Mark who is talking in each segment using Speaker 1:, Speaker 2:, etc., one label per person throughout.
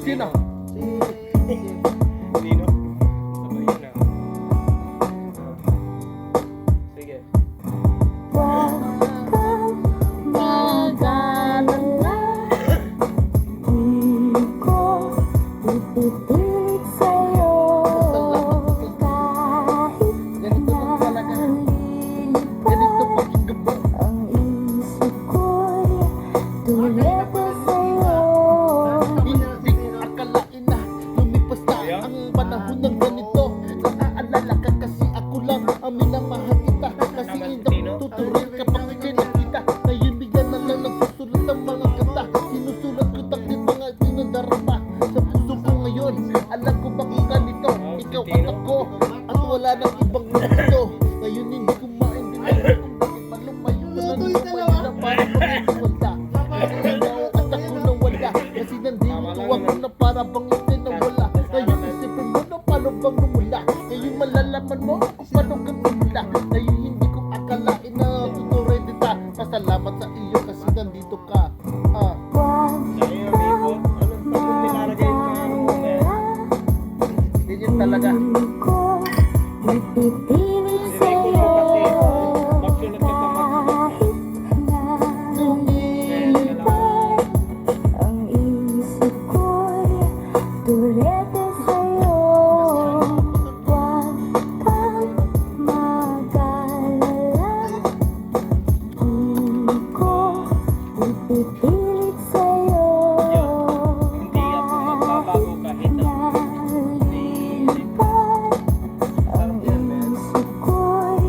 Speaker 1: Sino?
Speaker 2: Nino? Sabay yun ah. Sige.
Speaker 3: Huwag kang mag-alala. Di ko ipipilit sa'yo. Kahit
Speaker 1: Ganito lang talaga. Ganito pakinggan mo.
Speaker 3: ang isip ko'y tumipo sa'yo.
Speaker 1: Hindi akalain na lumipas na ang panahon ng ganito. Naaalala ka kasi ako lang ang minamahal kita. Kasi hindi tutuloy kapag ikay nakita. Ngayon bigla na lang nagsusulat ang mga kanta. Sinusulat ko taklit mga dinadarama sa puso ko ngayon. Alam ko bakit ganito. Ikaw at ako at wala nang ibang mundo. Ngayon hindi ko maintindihan kung bakit malumayo ka na lumayo na para magkakawala. Ikaw at ako na wala. Kasi nandito ako na para bang itinawala. Ngayon isipin mo na paano bang lumula. Ngayon malalaman mo kung paano kang lumula. Ngayon hindi ko akalain na tutuloy dita. Pasalamat sa iyo kasi nandito ka.
Speaker 3: Huwag
Speaker 2: Sa'yo, Rico. Ano ba yung nilalagay mo ng ano mo ngayon?
Speaker 1: Ganyan talaga.
Speaker 3: di ko ipipilit
Speaker 2: Si Rico
Speaker 3: sa'yo.
Speaker 2: lang kasi magsulat ka pa
Speaker 3: Kahit na lumilipad ang isip ko'y turete sa'yo. Huwag kang mag-alala. Di ko ipipilit sa'yo.
Speaker 2: Hindi ako magbabago kahit na
Speaker 3: Nalilipad ang isip ko'y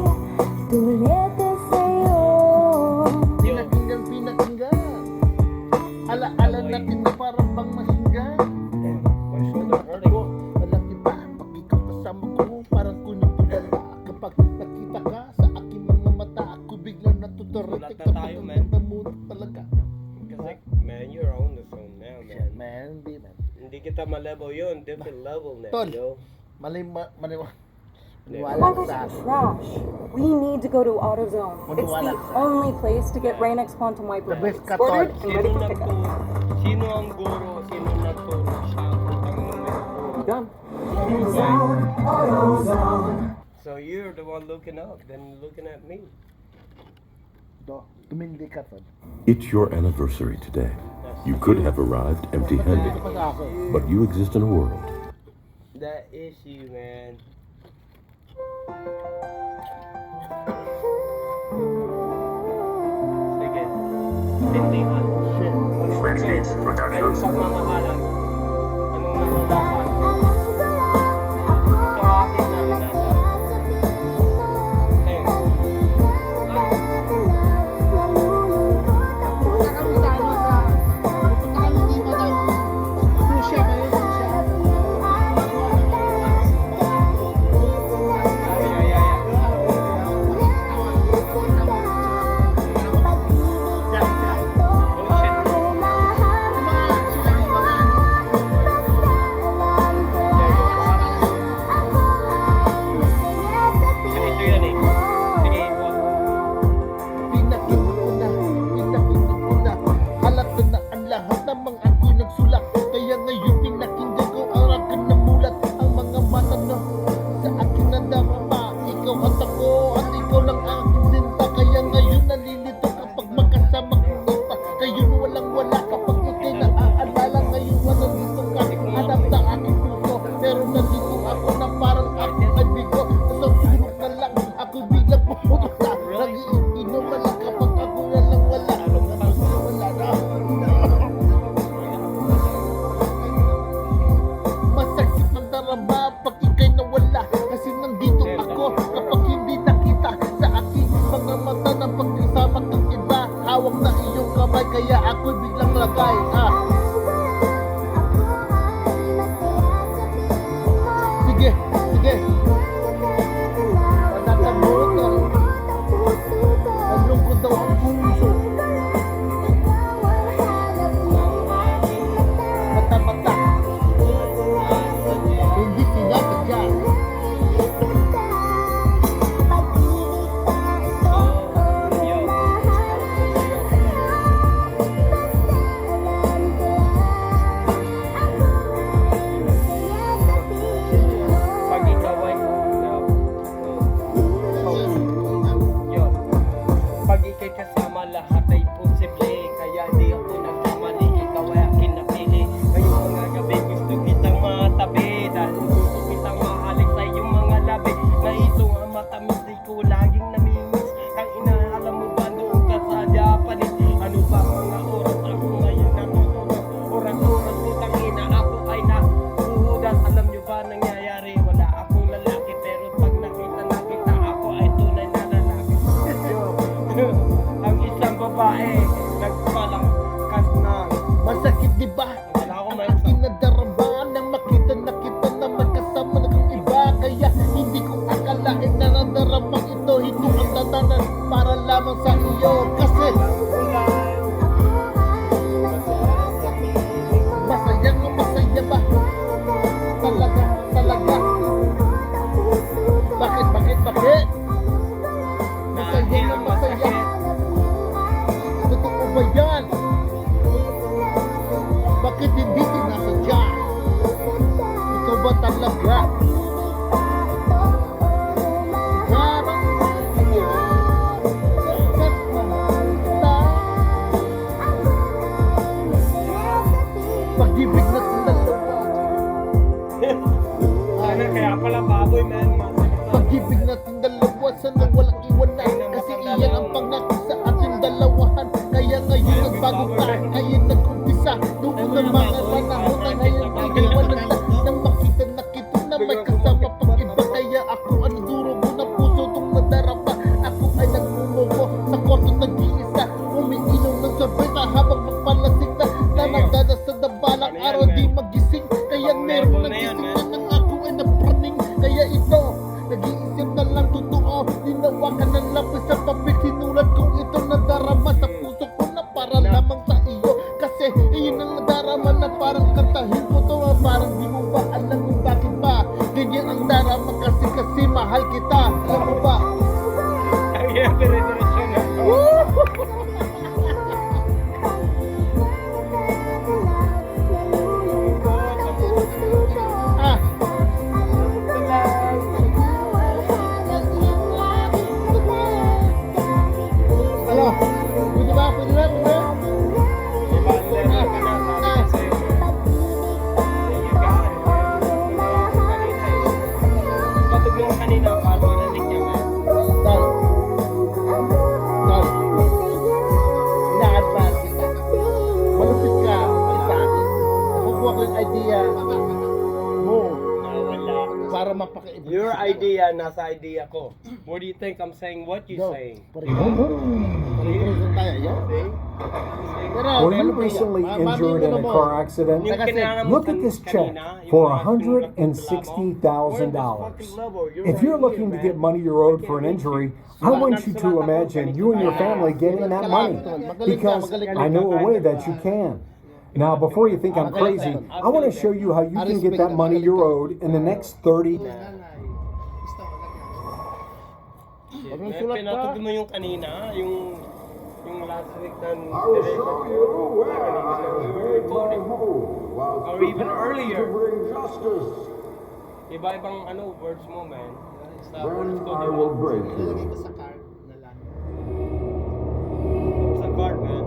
Speaker 3: turete sa'yo.
Speaker 1: Pinakinggan. Ala-ala natin na parang bang masinggan.
Speaker 2: my shoulder hurting.
Speaker 1: Walang iba pag ikaw kasama ko. Parang kunipidala. Kapag nakita ka sa aking mga mata, ako biglang natuturutik.
Speaker 2: Sulat na tayo, man.
Speaker 1: Namunod talaga.
Speaker 2: Kasi, man, you're on the phone now, man.
Speaker 1: Man, hindi man.
Speaker 2: Hindi kita ma-level yun. Different level now,
Speaker 1: Tol.
Speaker 2: yo.
Speaker 1: Maniwala
Speaker 4: Bunkers
Speaker 1: sa
Speaker 4: are
Speaker 1: akin.
Speaker 4: trash. We need to go to AutoZone. It's the only place to get Rain-X Quantum Wiper
Speaker 1: The best
Speaker 4: blades.
Speaker 1: ka,
Speaker 4: Ordered
Speaker 1: Tol.
Speaker 4: and ready for pickup.
Speaker 2: Sino ang guro? Sino nagturo? Siya ang putang numero.
Speaker 4: Done.
Speaker 2: So you're the one looking up, then looking at me.
Speaker 1: Tumindi ka, Tol.
Speaker 5: It's your anniversary today. You could have arrived empty-handed, but you exist in a world
Speaker 2: That is you, man. Sige. Tindihan. Meron pang mga halan. Anong nangulakan? Ito akin na rin nasa. Ayun. Ganito yan eh. Sige, ipon.
Speaker 1: Pinakinggan ko na, halata na ang lahat ng mga ako'y nagsulat. Kaya ngayon pinakinggan ko ang akin na mulat. Ang mga mata na sa akin na darama. Ikaw at ako at ikaw lang ang aking sinta. Kaya ngayon nalilito kapag magkasama kita. Ngayon walang wala kapag ikay naaalala. Ngayon wala dito ka, hanap na aking puso. Pero nandito ako na parang aking kaibigo. Sa sulok na lang, ako biglang pupunta. Nagiinom na lang kapag ako na lang wala. Wala na. nadarama nang makita na kita na magkasama na kang iba. Kaya hindi ko akalain na nadaramang ito. Ito ang tatanan para lamang sa iyo. Kasi masayang masaya ba? Talaga, talaga. Bakit? Masaya na masaya. Totoo ba yan? Bakit hindi sinasadya? Ikaw ba talaga? Pag-ibig na dalawa.
Speaker 2: Kaya pala baboy, man.
Speaker 1: Pag-ibig natin dalawa, sana walang iwanan. Kasi iyan ang pangako sa ating dalawahan. Kaya ngayon nagbago ka, ngayon nag-umpisa. Doon ng mga panahon na ngayon iniwanan na. Nang makita na kita na may kasama pang iba. Kaya ako ang duro mo ng puso itong nadarama. Ako ay nagmumuko sa kwarto nag-iisa. Umiinom ng sorbeta habang magpalasing na. Na nagdada sa dabalang araw di magising. Kaya meron nagising na nang ako ay napraning. Kaya ito nag-iisip na lang totoo. Dinawakan ng lapis sa papel. Sinulat kong ito nadarama sa puso ko na para lamang sa iyo. Kasi iyon ang nadarama na parang katahin ko to. Parang di mo ba alam kung bakit ba ganyan ang darama. Kasi mahal kita. Alam mo ba?
Speaker 2: Kaya dire-diretso na.
Speaker 1: Ah, ano? Pwede ba?
Speaker 2: Patog nung kanina, parang narinig niya, man.
Speaker 1: Tol. Ina-advance kita. Malupit ka sa akin. Nakukuha ko yung idea mo
Speaker 2: Nawala.
Speaker 1: para mapaka-ibig.
Speaker 2: Your idea, nasa idea ko. What do you think I'm saying? What you saying?
Speaker 1: Pare-pareho tayo, yan.
Speaker 2: See?
Speaker 1: Pero,
Speaker 6: Were you recently injured in a car accident?
Speaker 2: Yung kailangan mo
Speaker 6: Look at this check
Speaker 2: kanina, yung
Speaker 6: for
Speaker 2: mga tulad ng
Speaker 6: $160,000.
Speaker 2: You're
Speaker 6: If you're
Speaker 2: right
Speaker 6: looking
Speaker 2: here,
Speaker 6: to get
Speaker 2: man.
Speaker 6: money you're owed for an injury, I want you to imagine you and your family getting that money because I know a way that you can. Now, before you think I'm crazy, I want to show you how you can get that money you're owed in the next 30
Speaker 1: Huwag mong
Speaker 2: May
Speaker 1: sulat ka.
Speaker 2: pinatog mo yung kanina, yung last week na or even earlier. Iba-ibang words mo, man. Sa words ko, di ba?
Speaker 1: Ilalagay ko sa card na lang.
Speaker 2: Sa card, man.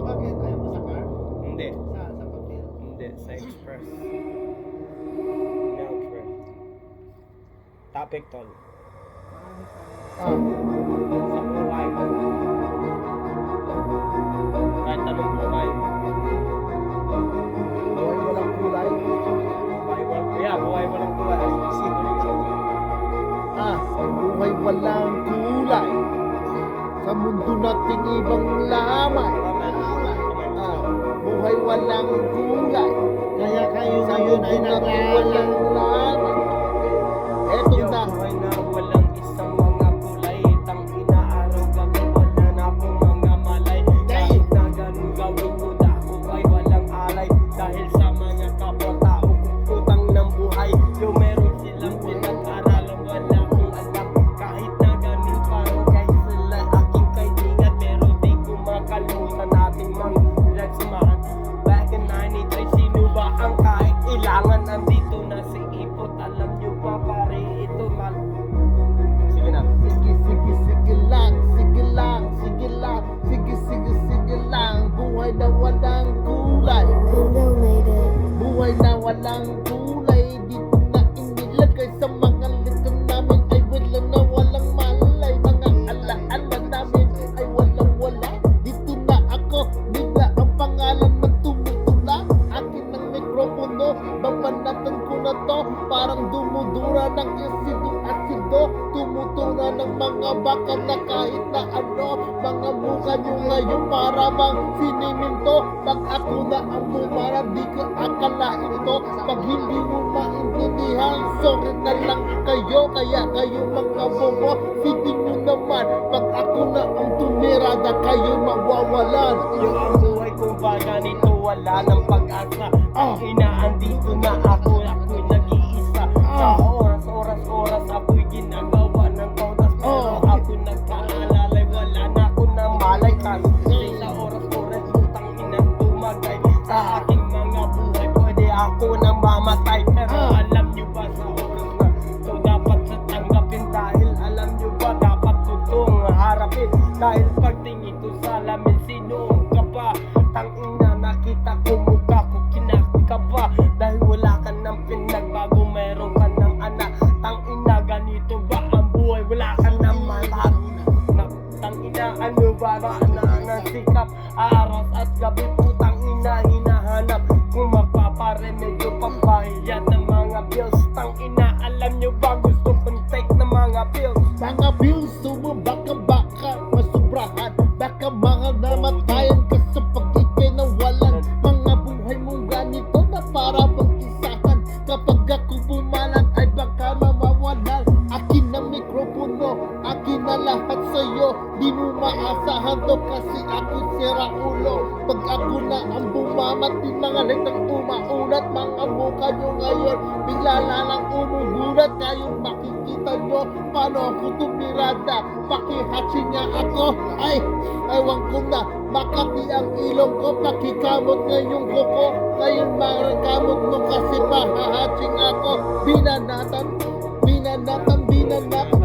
Speaker 1: Bakit? Ayaw mo sa card?
Speaker 2: Hindi.
Speaker 1: Sa papel?
Speaker 2: Hindi. Sa express. No express. Topic, tol.
Speaker 1: Ah.
Speaker 2: Sa buhay. Kahit anong buhay.
Speaker 1: Buhay walang kulay.
Speaker 2: Buhay walang kulay.
Speaker 1: Ah, buhay walang kulay. Sa mundo nating ibang lamay. Ah, buhay walang kulay. Kaya kayo sa mundo nating walang lamay. Eto
Speaker 2: Yo,
Speaker 1: na.
Speaker 2: buhay na walang isang mga kulay. Tang inaaraw gabi wala na akong mga malay. Kahit na ganun gawin ko dako ay walang alay. Dahil sa mga kapwa-tao utang ng buhay. Yo, meron silang pinag-aralan wala akong alam. Kahit na ganun parang kay sila aking kaibigan. Pero di ko makalimutan nating mag-relaxmahan. Back in 93, sino ba ang kahit ilangan? Nandito na si Ipot. Alam nyo ba pare ito man. Sige na.
Speaker 1: Sige, sige, sige lang. Sige lang, sige lang. Sige, sige, sige lang. Buhay na walang kulay. Buhay na walang kulay. Dito na inilagay sa mga likod namin ay wala na walang malay. Mga alaala namin ay walang wala. Dito na ako, bigla ang pangalan na tumutula. Akin ang mikropono Babanatan ko na to, parang dumudura ng asido. Tumutura ng mga bakal na kahit na ano. Mga mukha nyo ngayon para bang siniminto. Pag ako na ang bumara, di ko akalain to. Pag hindi mo maintindihan, sorry na lang kayo. Kaya kayo mga bobo, sipin nyo naman. Pag ako na ang tumirada, kayo mawawalan.
Speaker 2: Yung ang buhay kong baga nito wala ng pag-asa. Ang inaandito na ako'y nag-iisa. Sa oras ako'y ginagawa ng kautas. Pero ako nagkaalalay, wala na ako na malay. Kasi sa oras utang inang tumagay. Sa aking mga buhay pwede ako nang mamatay. Pero alam nyo ba sa oras na so dapat sa tanggapin. Dahil alam nyo ba dapat tutong harapin. Dahil pagtingin ko sa lamin sinoong ka pa. Tangina nakita ko mukha ko kinakaba. Dahil wala ka ng pinagbago, meron ka ng anak. Tangina ganito ba ang buhay, wala ka ng malat. Tangina ano ba na sikap. Aras at gabi putang ina hinahanap. Kung magpaparemedyo pambayad ng mga bills. Tangina alam nyo ba gusto kong take ng mga bills.
Speaker 1: Mga bills, baka masubrahan. Baka mga namatayan ka sa pag-ikay na walan. Mga buhay mong ganito na para bang isahan. Kapag ako bumalan ay baka mawawalan. Akin ang mikropono, akin na lahat sa'yo. Di mo maasahan to kasi ako sira ulo. Pag ako na ang bumamat, di mga litang umaulat. Mga mukha nyo ngayon, bigla lang umugulat. Kayong makikita nyo, paano ako tumirada. Pakihatsi niya ako, ay, ewan ko na. Makati ang ilong ko, pakikamot ngayong kuko. Kayong marakamot mo kasi pahahatsing ako. Binanatan.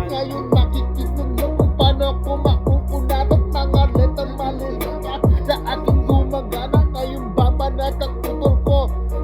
Speaker 1: Ngayon makikita nyo kung paano ako mauunat. At mga letang malilikat sa aking gumagana. Ngayong babanat ang utol ko.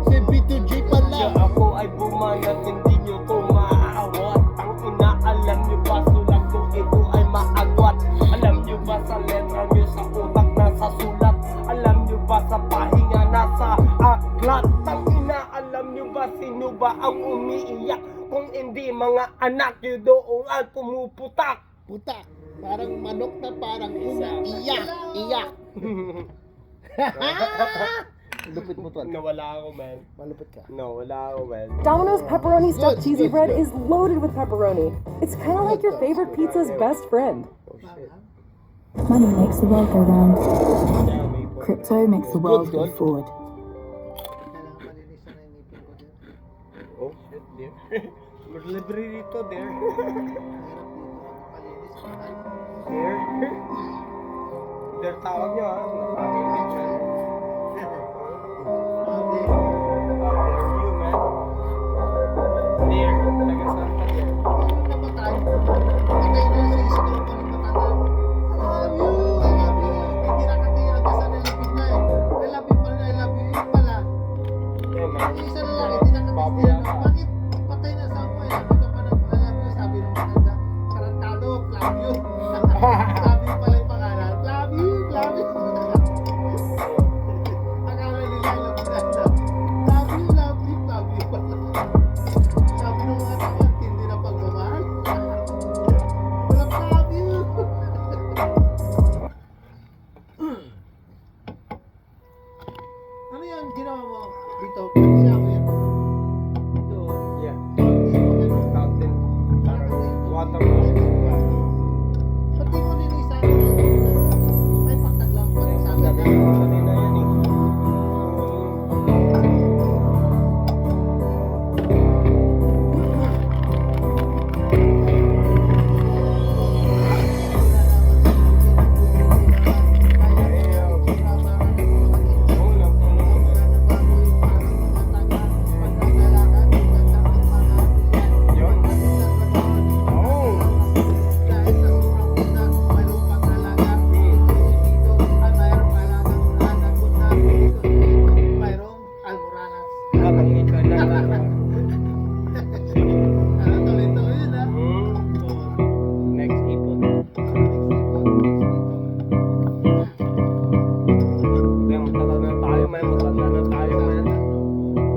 Speaker 1: Si B2J pala.
Speaker 2: Siya ako ay bumanat, hindi nyo ko maaawat. Ang ina, alam nyo ba sulat ko ito ay maagwat. Alam nyo ba sa letra nyo sa utak nasa sulat. Alam nyo ba sa pahinga nasa aklat. Ang ina, alam nyo ba sino ba ang umiiyak. Kung hindi mga anak nyo doon ay pumuputak.
Speaker 1: Putak. Parang manok na parang iyak. Lupit mo to.
Speaker 2: Nawala ako, man.
Speaker 1: Malupit ka.
Speaker 2: Nawala ako, man.
Speaker 4: Domino's pepperoni stuffed cheesy
Speaker 1: good.
Speaker 4: bread is loaded with pepperoni. It's kind of like your favorite pizza's best friend.
Speaker 2: Oh, shit.
Speaker 3: Money makes the world go round.
Speaker 2: Yeah, may point.
Speaker 3: Crypto makes the world go forward.
Speaker 2: Oh, shit, dear. Libre dito, dear. Dear. Dear, tawag nyo, ha? Nakakingit siya. Dear you, man. Dear, taga saan ka, dear? Yeah, man. Baboy yata.
Speaker 1: Ano yan ginawa mo dito? Shower?
Speaker 2: Ito, yeah. Fountain. Water.
Speaker 1: Ba't di mo nilisan? Ay, pataglang pa rin sabi na.
Speaker 2: Kanina yan, eh. Next ipon. Kaya matagal na tayo, man. Matanda na tayo, man.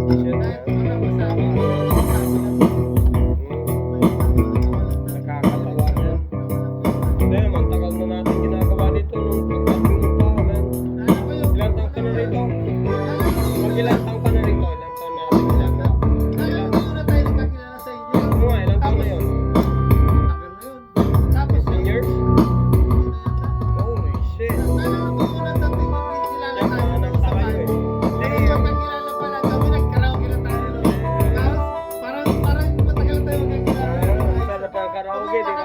Speaker 2: Shit. Nakakatawa na. Hindi, mantagal na natin ginagawa dito nung pagdating mo pa, man. Ilan taong ka na rito? Pag ilan taong ka na rito? Ilan taong na natin ginagawa? Ilan taong na yun? 10 years? Holy shit. Nagtaka kayo eh. Masarap ang karaoke, di ba?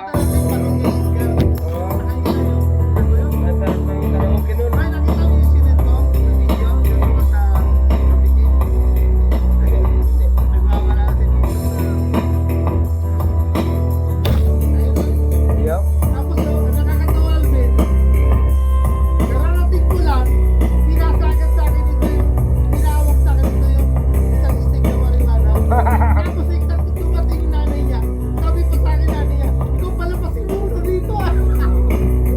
Speaker 2: Masarap ang karaoke nun. Yup.
Speaker 1: Tapos nakakatawa, Alvin. Kararating ko lang, sinasagad sa akin ito yung, pinawak sa akin ito yung isang stick na marijuana. Tapos eksakto dumating yung nanay niya. Sabi pa sa akin nanay niya, ikaw pala pa siguro dito ah. Sabi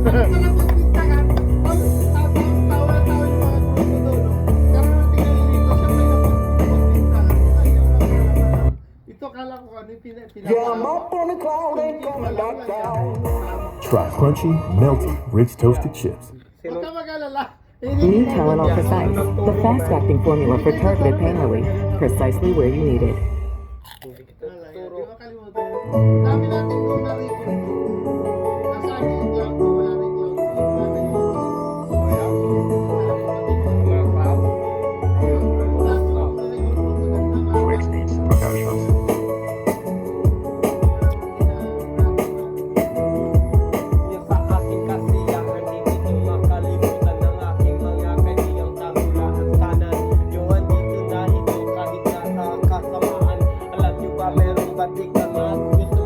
Speaker 1: pala magpinta ka. Tapos tawa na tawa yung mga grupo doon. No? Kararating na dito, siya may magpinta. Ay, ito kala ko ano yung
Speaker 7: Try crunchy, melty, rich toasted chips.
Speaker 1: Huwag ka mag-alala.
Speaker 8: New Tylenol Precise, the fast-acting formula for targeted pain relief, precisely where you need it.
Speaker 2: Hindi kita
Speaker 1: Di
Speaker 2: tuturo.
Speaker 1: ba kalimutan? Dami natin kung narito. Nasa akin yung cloud ko, wala rin cloud ko. Wala rin yung
Speaker 2: Mga cloud. Yung sa aking kasiyahan, hindi ko makalimutan ng aking mga kaibigang tagulaan kanan. Yung andito na ito kahit nasa kasamaan. Alam nyo ba merong batik na gusto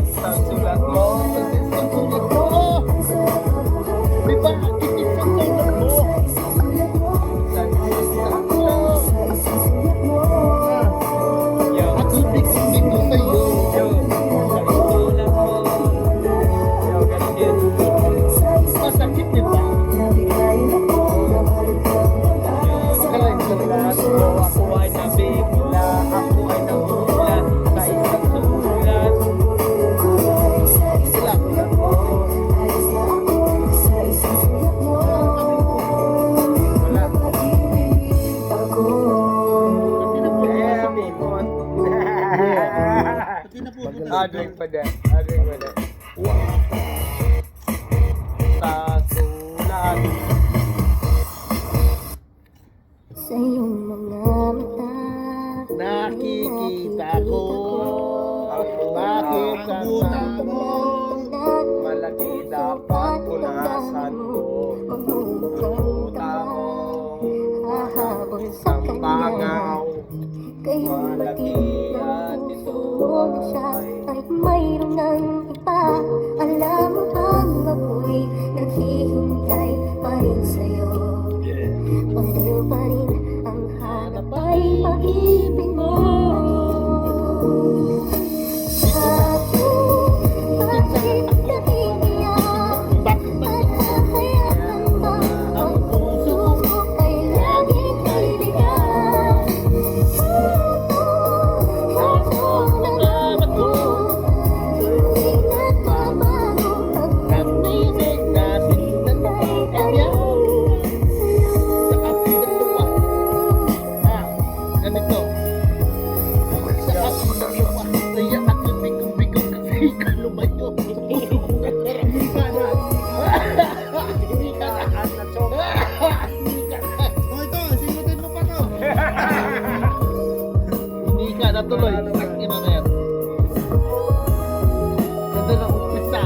Speaker 2: isang sulat mo.
Speaker 1: Isang sulat mo. Di ba? Isang sulat mo.
Speaker 2: Isang sulat mo. Yo,
Speaker 1: At hindi ko sa'yo.
Speaker 2: yo, isang sulat mo. Yo, ganun yun.
Speaker 1: Masakit, di ba?
Speaker 2: Ako ay nabigla, ako ay nabula sa isang sulat.
Speaker 1: Sila.
Speaker 2: Wala. Adring pa dyan. Adring pa dyan. Sa sulat.
Speaker 9: Sa iyong mga mata
Speaker 1: Nakikita ko. Bakit ang mo?
Speaker 2: Malaki dapat punasan mo. Puta mo.
Speaker 9: hahabol sa
Speaker 2: Isang
Speaker 9: kanya.
Speaker 2: pangaw.
Speaker 9: Kayong
Speaker 2: Malaki
Speaker 9: batid
Speaker 2: at
Speaker 9: ng
Speaker 2: ito
Speaker 9: puso na siya ay mayroon ng iba. Alam mo bang ako'y naghihintay pa rin sa'yo? Baliw pa rin ang hanap ay pag-ibig mo. Ako, bakit naiiyak?
Speaker 1: Bakit ba
Speaker 9: At kahayaan ba ang puso mo ay laging kaibigan? Ito naman ko, hindi nagbabago hanggang may
Speaker 1: natin ng kanya? Sa ating dalawa. Ganito. Sa ating dalawa. Kaya ako bigong-bigong kasi ka lumayo. Hindi ka na. Hindi ka na. Hindi ka na. O ito, sinutin mo pa to. Hindi ka na tuloy. Ang ina na yan. Ganda ng umpisa.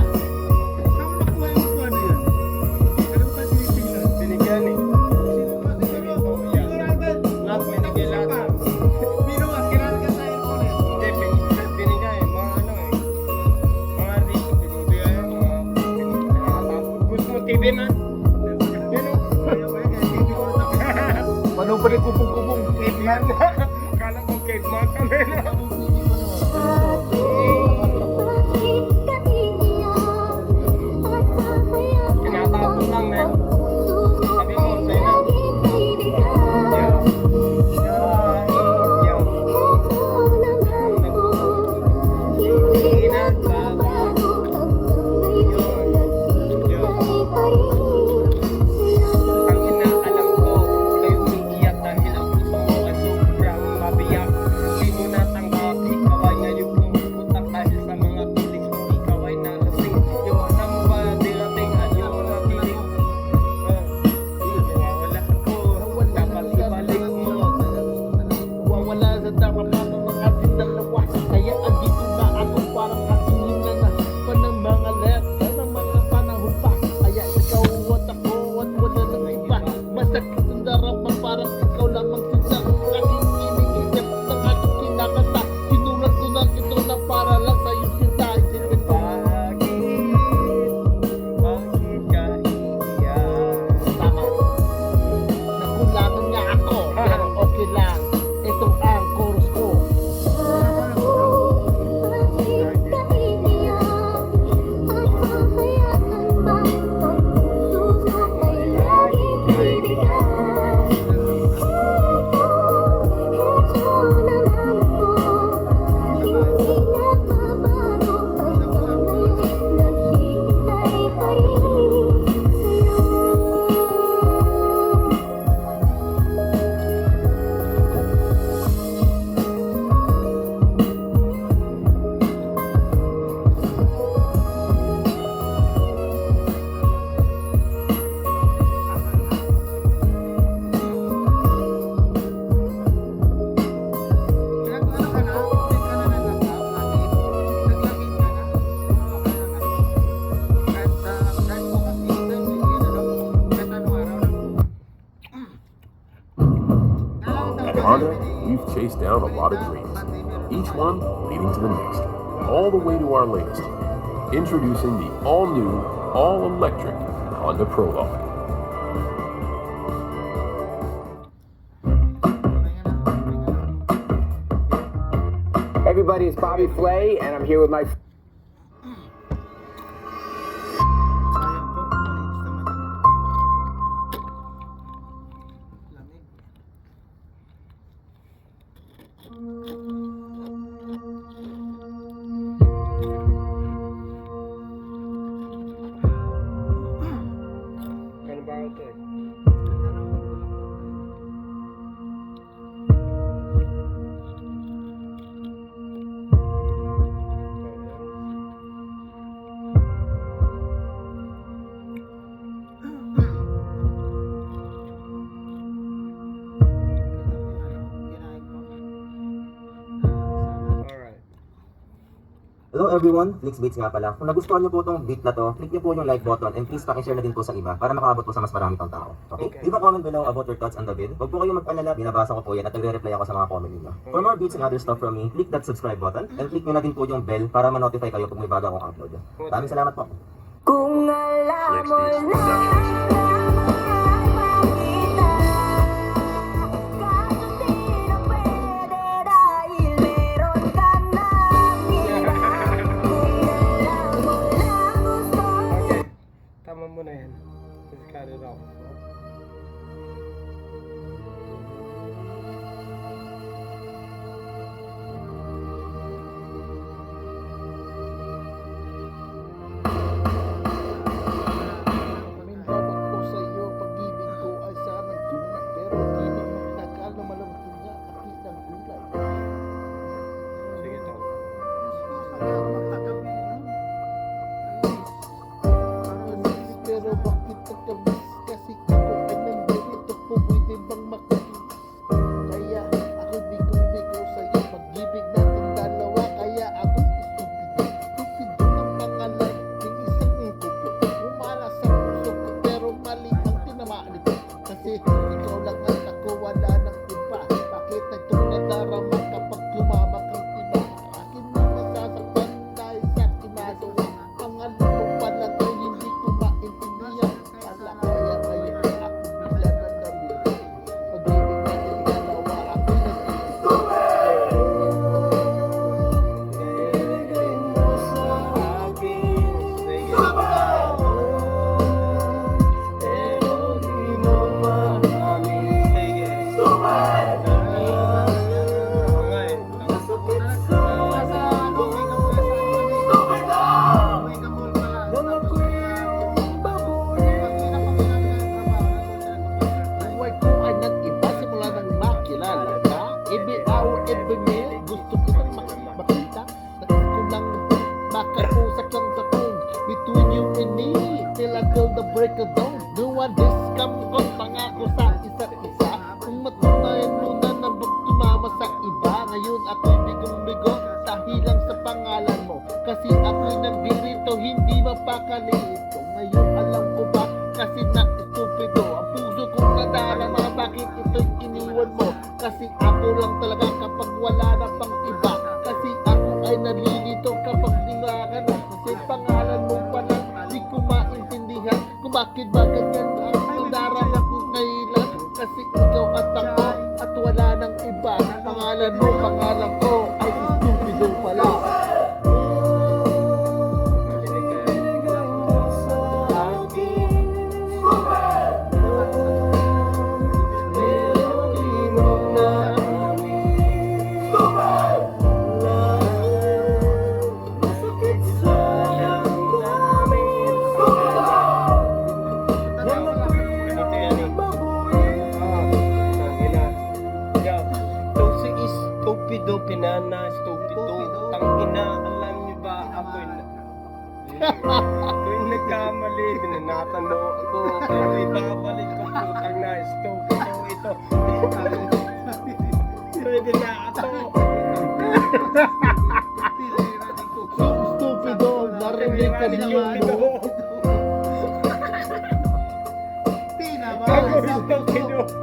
Speaker 2: Binigyan eh. Lahat binigyan lahat. Hindi, binigay. Mga ano eh. Mga rich, binigay. Gusto mo TV man? Yan o.
Speaker 1: Manong pa rin kupong-kupong.
Speaker 2: Caveman. Akala ko caveman kami na. Tinatapon lang eh. Sabi mo, sa'yo na. Yo. Hindi nagbabago. Ang inaalam ko, kayo umiiyak dahil ang puso mo ay sobrang mabiyak. Di mo natanggap, ikaw ay ngayon pumuputak dahil sa mga feelings mo, ikaw ay nalasing. Yung alam mo ba, dirating at yung nakiling. Wala ako, dapat ibalik mo.
Speaker 1: Wawala sa daramahan ng ating dalawa. Kaya andito na ako parang katingin na pa ng mga letra ng mga panahon pa. Kaya ikaw at ako at wala nang iba. Masakit ang darama parang ikaw lamang sila. Aking iniisip ng aking kinakanta. Sinulat ko na ito na para lang sa'yo sinta. Isipin ko
Speaker 2: Bakit ka iiyak?
Speaker 1: tama. Nakulangan nga ako pero okay lang. Ito ang chorus ko.
Speaker 5: At Honda, we've chased down a lot of dreams, each one leading to the next. all the way to our latest. Introducing the all-new, all-electric Honda Prologue.
Speaker 2: Everybody, it's Bobby Flay, and I'm here with my
Speaker 10: Hello everyone, Flix Beats nga pala. Kung nagustuhan niyo po itong beat na to, click niyo po yung like button and please pakishare na din po sa iba para makaabot po sa mas marami pang tao. Okay? Leave a comment below about your thoughts on the vid. Huwag po kayong mag-alala, binabasa ko po yan at nagre-reply ako sa mga comment niyo. For more beats and other stuff from me, click that subscribe button and click niyo na din po yung bell para ma-notify kayo pag may bago akong upload. Maraming salamat po.
Speaker 9: Kung alam mo na
Speaker 2: tama mo na yan. Just cut it off.
Speaker 1: Pamindaman ko sa iyo, pag-ibig ko ay sanang tuna, pero di na magtagal na malambot nga akit ng gulay.
Speaker 2: Sige to.
Speaker 1: Pero bakit nagkabis? Kasi ako ay nandito po, pwede bang makabis? Kaya ako bigo sa iyo, pag-ibig natin dalawa. Kaya ako stupido ang pangalan ng isang kubo. Umala sa puso ko, pero mali ang tinamaan nito. Kasi ikaw lang at ako, wala nang iba. Bakit nagtong nadarama kapag lumamak ang iba? Akin na nasasaktan dahil sa kinagawa. Pangalan mo pala to, hindi ko maintindihan. Kala kaya ngayon ako bigla na nabili. Pag-ibig natin dalawa, ako'y nag-iisip.
Speaker 2: Ibigay mo sa akin. Sige. Pero di mo maamin. Sige. Masakit sa
Speaker 1: Buhay ko ay nag-iba simula nang makilala ka. Every hour, every minute, gusto kitang makita. Nais ko lang makausap lang sa phone between you and me till until the break of dawn. No one discount pangako sa isa't isa. Kung matunayan mo na nabog tumama sa iba. Ngayon ako'y bigong-bigo dahil lang sa pangalan mo. Kasi ako'y nagdirito, hindi mapakalito. Ngayon alam ko ba kasi na-stupido ang puso kong nadarama. Bakit ito'y iniwan mo? Kasi ako lang talaga kapag wala na pang iba. Kasi ako ay nalilito kapag nilakan na. Kasi pangalan mo pa lang di ko maintindihan kung bakit ba ganyan ang nadarama ko ngayon. Kasi ikaw at ako at wala nang iba. Pangalan mo, pangalan ko ay stupido pala.
Speaker 2: Stupido, pinana, stupido. Tangina, alam niyo ba ako'y nagkamali, binanatan mo ako. Pero ibabalik ko putang na, stupido ito. Pwede na ako.
Speaker 1: Stupido, narinig ka niyo.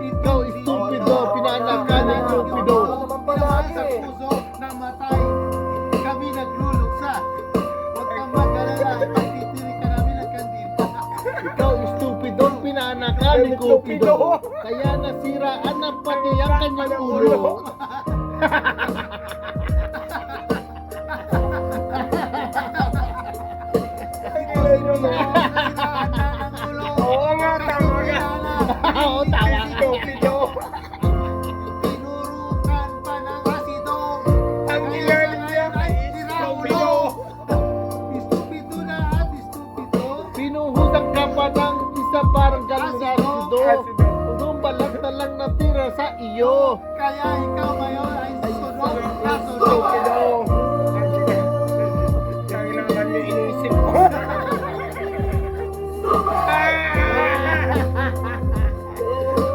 Speaker 1: Ikaw, stupido, pinanakan ng stupido.
Speaker 11: Sa puso, namatay. Kami nagluluksa.
Speaker 1: ni Cupido. Kaya nasiraan ng pati ang kanyang ulo.
Speaker 2: Oo nga, tama nga.
Speaker 1: Oo, tama.
Speaker 2: Cupido.
Speaker 1: Tinurukan pa ng asido.
Speaker 2: Ang ilalim niya ay Cupido.
Speaker 1: Istupido na at istupido. Pinuhusan ka pa ng isa parang galing na asido. Kung balat na lang natira sa iyo. Kaya ikaw ngayon ay sunod na sunod.
Speaker 2: Cupido. Ang naman yung iniisip ko.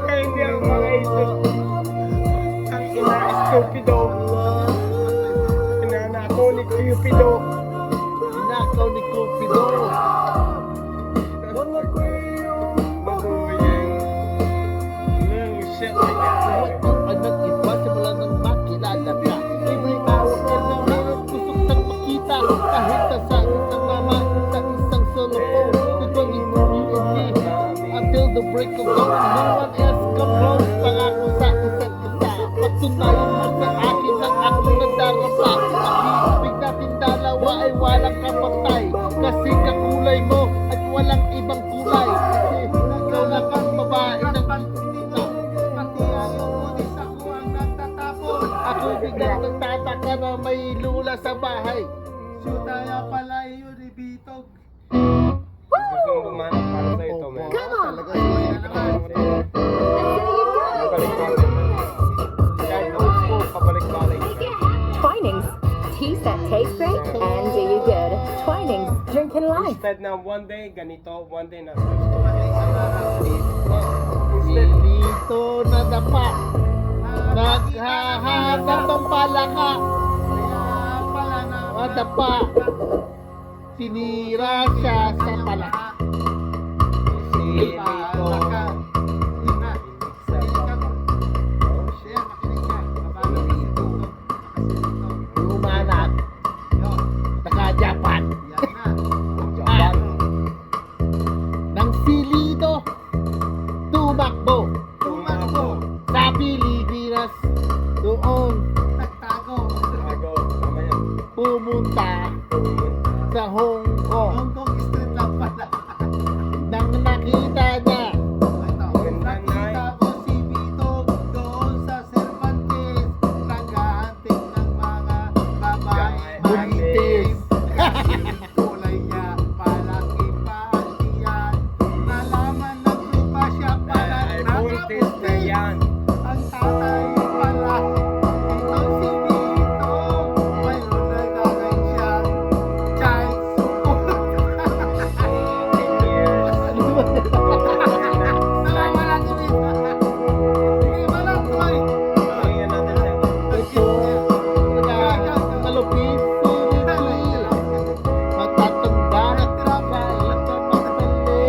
Speaker 2: Kaya hindi ako makaisip. Ang ina is Cupido. Inanako ni Cupido.
Speaker 1: Inakaw ni Cupido. Ang nag-iba simula nang makilala ka. Iba'y awak ka na meron kusok nang makita. Kahit na sa isang mama, sa isang solo phone. Ito ang you and me. Until the break of dawn, no one else come close. Pangako sa isa't isa. Pagtunayan mo sa akin ang aking nadarapa. Ang ibig natin dalawa ay walang kapatay. Kasi kakulay mo at walang ibang kulay. Kasi ikaw lang ang babae ng pagtita. Pati ayaw mo din sa kuwang nagtatapon. Ako biglang nagtataka na may lula sa bahay. Sutaya pala yun ni Bitog.
Speaker 2: Gusto mong bumanat para sa ito, man.
Speaker 1: Talaga yun na naman.
Speaker 2: Pabalik-balik. Kahit old school, pabalik-balik.
Speaker 8: Twinings. Teas that taste great and do you good. Twinings. Drinking life.
Speaker 2: Instead na one day ganito, one day na
Speaker 1: Dito na dapa. Naghahanap ng palaka. Madapa. Tinira siya sa palaka. Lumanat. Naka-Japan. Nang silito. Tumakbo. Sa Pilipinas. Doon.
Speaker 2: Bago, tama yan.
Speaker 1: Pumunta sa Hong Kong. Street lang pala. Nang nakita niya. Nakita ko si Bitog doon sa Cervantes. Naghahanting ng mga babae buntis. Kulay niya palaki pa ang tiyan. Nalaman ng lupa siya pala
Speaker 2: Ay, buntis na yan.
Speaker 1: ang tatay pala. Ito si Bitog. Mayroon na gagawin siya. Child support. Nawawala si Bitog. Hindi ba lang ito ay?
Speaker 2: Ayan natin siya.
Speaker 1: Malupit si Ricky. Matatanda na trapa. Ito magmali.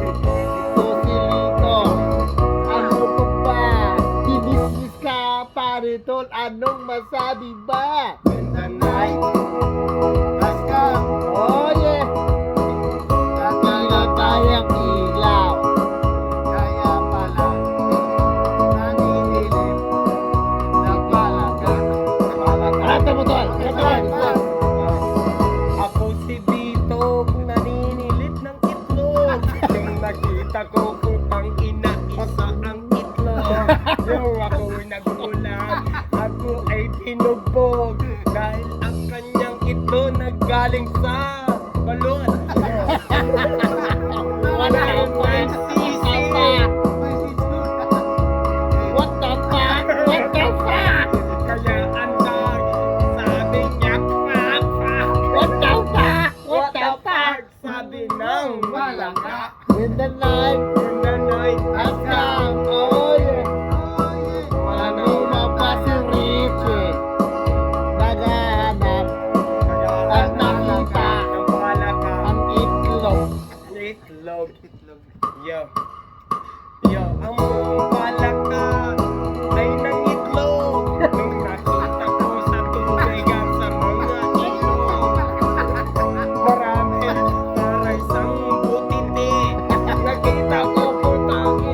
Speaker 1: Ito si Lito. Ano pa ba? Dinismis ka pa rito. Anong masabi ba? When the night has come. Oh yeah. Tatinatayang ilaw. Kaya pala naninilim na palaga. Karata mo tol!
Speaker 2: Ako si Dito, naninilit ng itlog. Nung nakita ko putang ina, isa ang itlog. Yung ako'y nagulat, ako ay tinugbog. Dahil ang kanyang itlog naggaling sa balon.
Speaker 1: What the fuck? What the fuck? What the fuck?
Speaker 2: Kaya andag, sabi niya, fuck, fuck.
Speaker 1: What the fuck? What the fuck?
Speaker 2: Sabi ng malangka.
Speaker 1: When the night
Speaker 2: Yung nanay
Speaker 1: has come. Oh yeah. Kanina pa si Richie. Naghahanap at nakita
Speaker 2: ng palaka.
Speaker 1: ang itlog.
Speaker 2: Itlog. Yo. Yo, ang palaka ay nang itlog. Nung nakita ko sa tubig at sa mga itlog. Marami para isang butindi. Nakita ko putang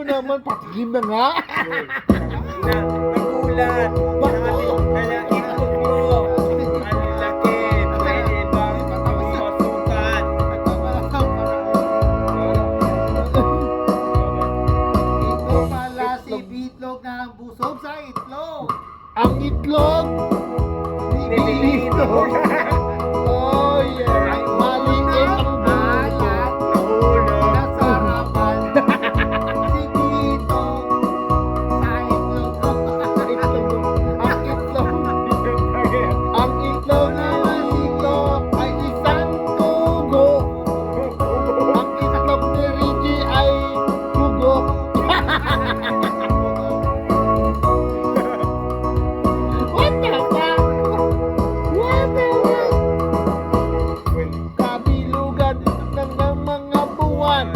Speaker 1: naman, patigim na nga.
Speaker 2: Nagulat. Kaya itlog mo. Ang laki. Pwede bang masukat?
Speaker 1: Ito pala si Bitlog na busog sa itlog. Ang itlog ni Bitlog. Oh yeah. Maliit ang balat. Nasarapan. Si Bitlog sa itlog. Ang itlog. Ang itlog naman dito ay isang tugo. Ang itlog ni Ricky ay tugo. What the fuck? What the fuck? Kabilugan ng mga buwan.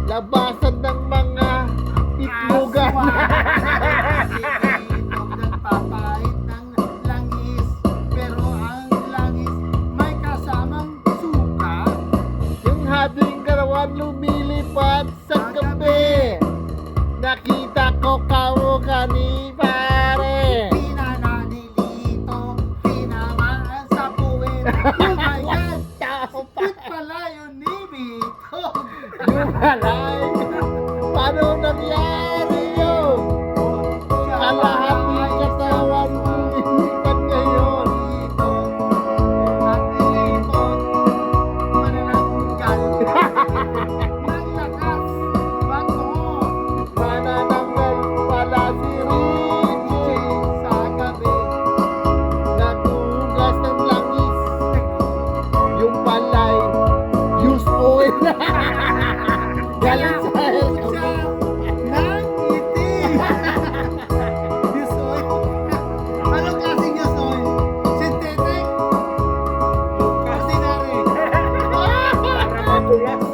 Speaker 1: Labasan ng mga itlogan. Nagpapait ng langis. Pero ang langis may kasamang suka. Yung habing karawan lumilipad sa gabi. Nakita ko kamukha ni pare. Pinananilito, tinamaan sa puwet. Oh my God! Spit pala yun ni Bito. Yung halay. Paano nangyari yun? Kalahati katawan lumilipad ngayon. At ilipot, manananggal. Naglakas, bato. Manananggal pala si Richie sa gabi. Nagugas ng langis. Yung palay, use oil. Galing sa ng itim. Use oil. Anong klaseng use oil? Synthetic? Ordinary?
Speaker 2: Para matulas.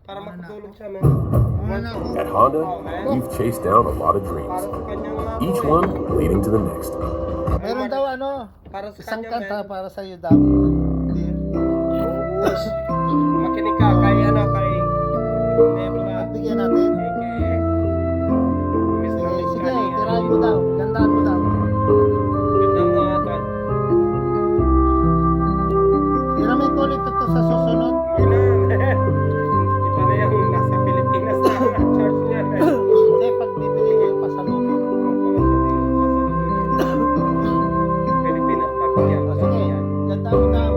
Speaker 2: Para makatulog siya, man.
Speaker 7: At Honda, we've chased down a lot of
Speaker 2: Para
Speaker 7: dreams,
Speaker 2: sa kanyang mga
Speaker 7: each one leading to the next.
Speaker 1: Meron daw
Speaker 2: Para sa
Speaker 1: isang
Speaker 2: kanya,
Speaker 1: kanta
Speaker 2: man.
Speaker 1: para sa iyo daw.
Speaker 2: Makinig ka kay kay Nebla.
Speaker 1: Bigyan natin. Sige, tirahin mo daw. Gandaan mo daw.
Speaker 2: Ganda mo nga, tol.
Speaker 1: Tira mo ulit ito sa susunod.
Speaker 2: Iba na yung nasa Pilipinas na church niya.
Speaker 1: Hindi, pag bibili kayo pa sa loob.
Speaker 2: Pilipinas pag yan.
Speaker 1: Sige, gandaan mo daw.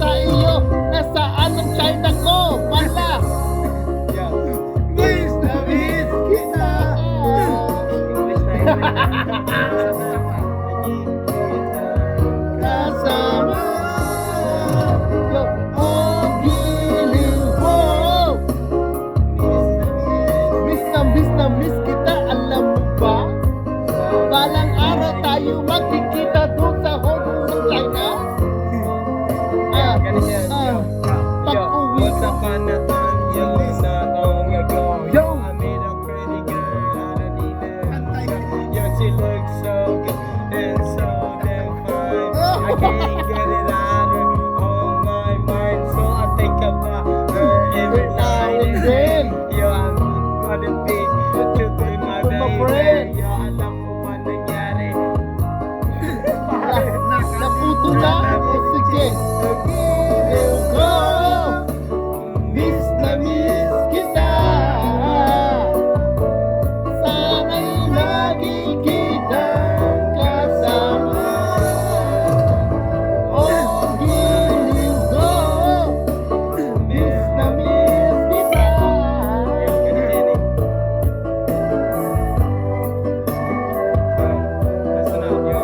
Speaker 1: sa iyo. Nasaan ang China ko? Wala. Miss na miss kita.
Speaker 2: English na
Speaker 1: Kasama. Yo, oh, giling ko. Miss na miss kita. Alam mo ba? Balang araw tayo magkikita doon sa Hong Kong sa China. Pag-uwi
Speaker 2: Once upon a time, yo, not long ago,
Speaker 1: Yo.
Speaker 2: I met a pretty girl out of Eden. Yo, she looks so good and so damn fine. I can't get it out of my mind, so I think about her every night and day. Yo, I'm gonna be to be my
Speaker 1: my
Speaker 2: baby.
Speaker 1: friend.
Speaker 2: Yo, alam ko ba nangyari?
Speaker 1: naputo na. Sige. Go. Miss na miss kita. Sana'y lagi kita kasama. Oh, giling ko. Miss na miss kita.
Speaker 2: Listen up, yo.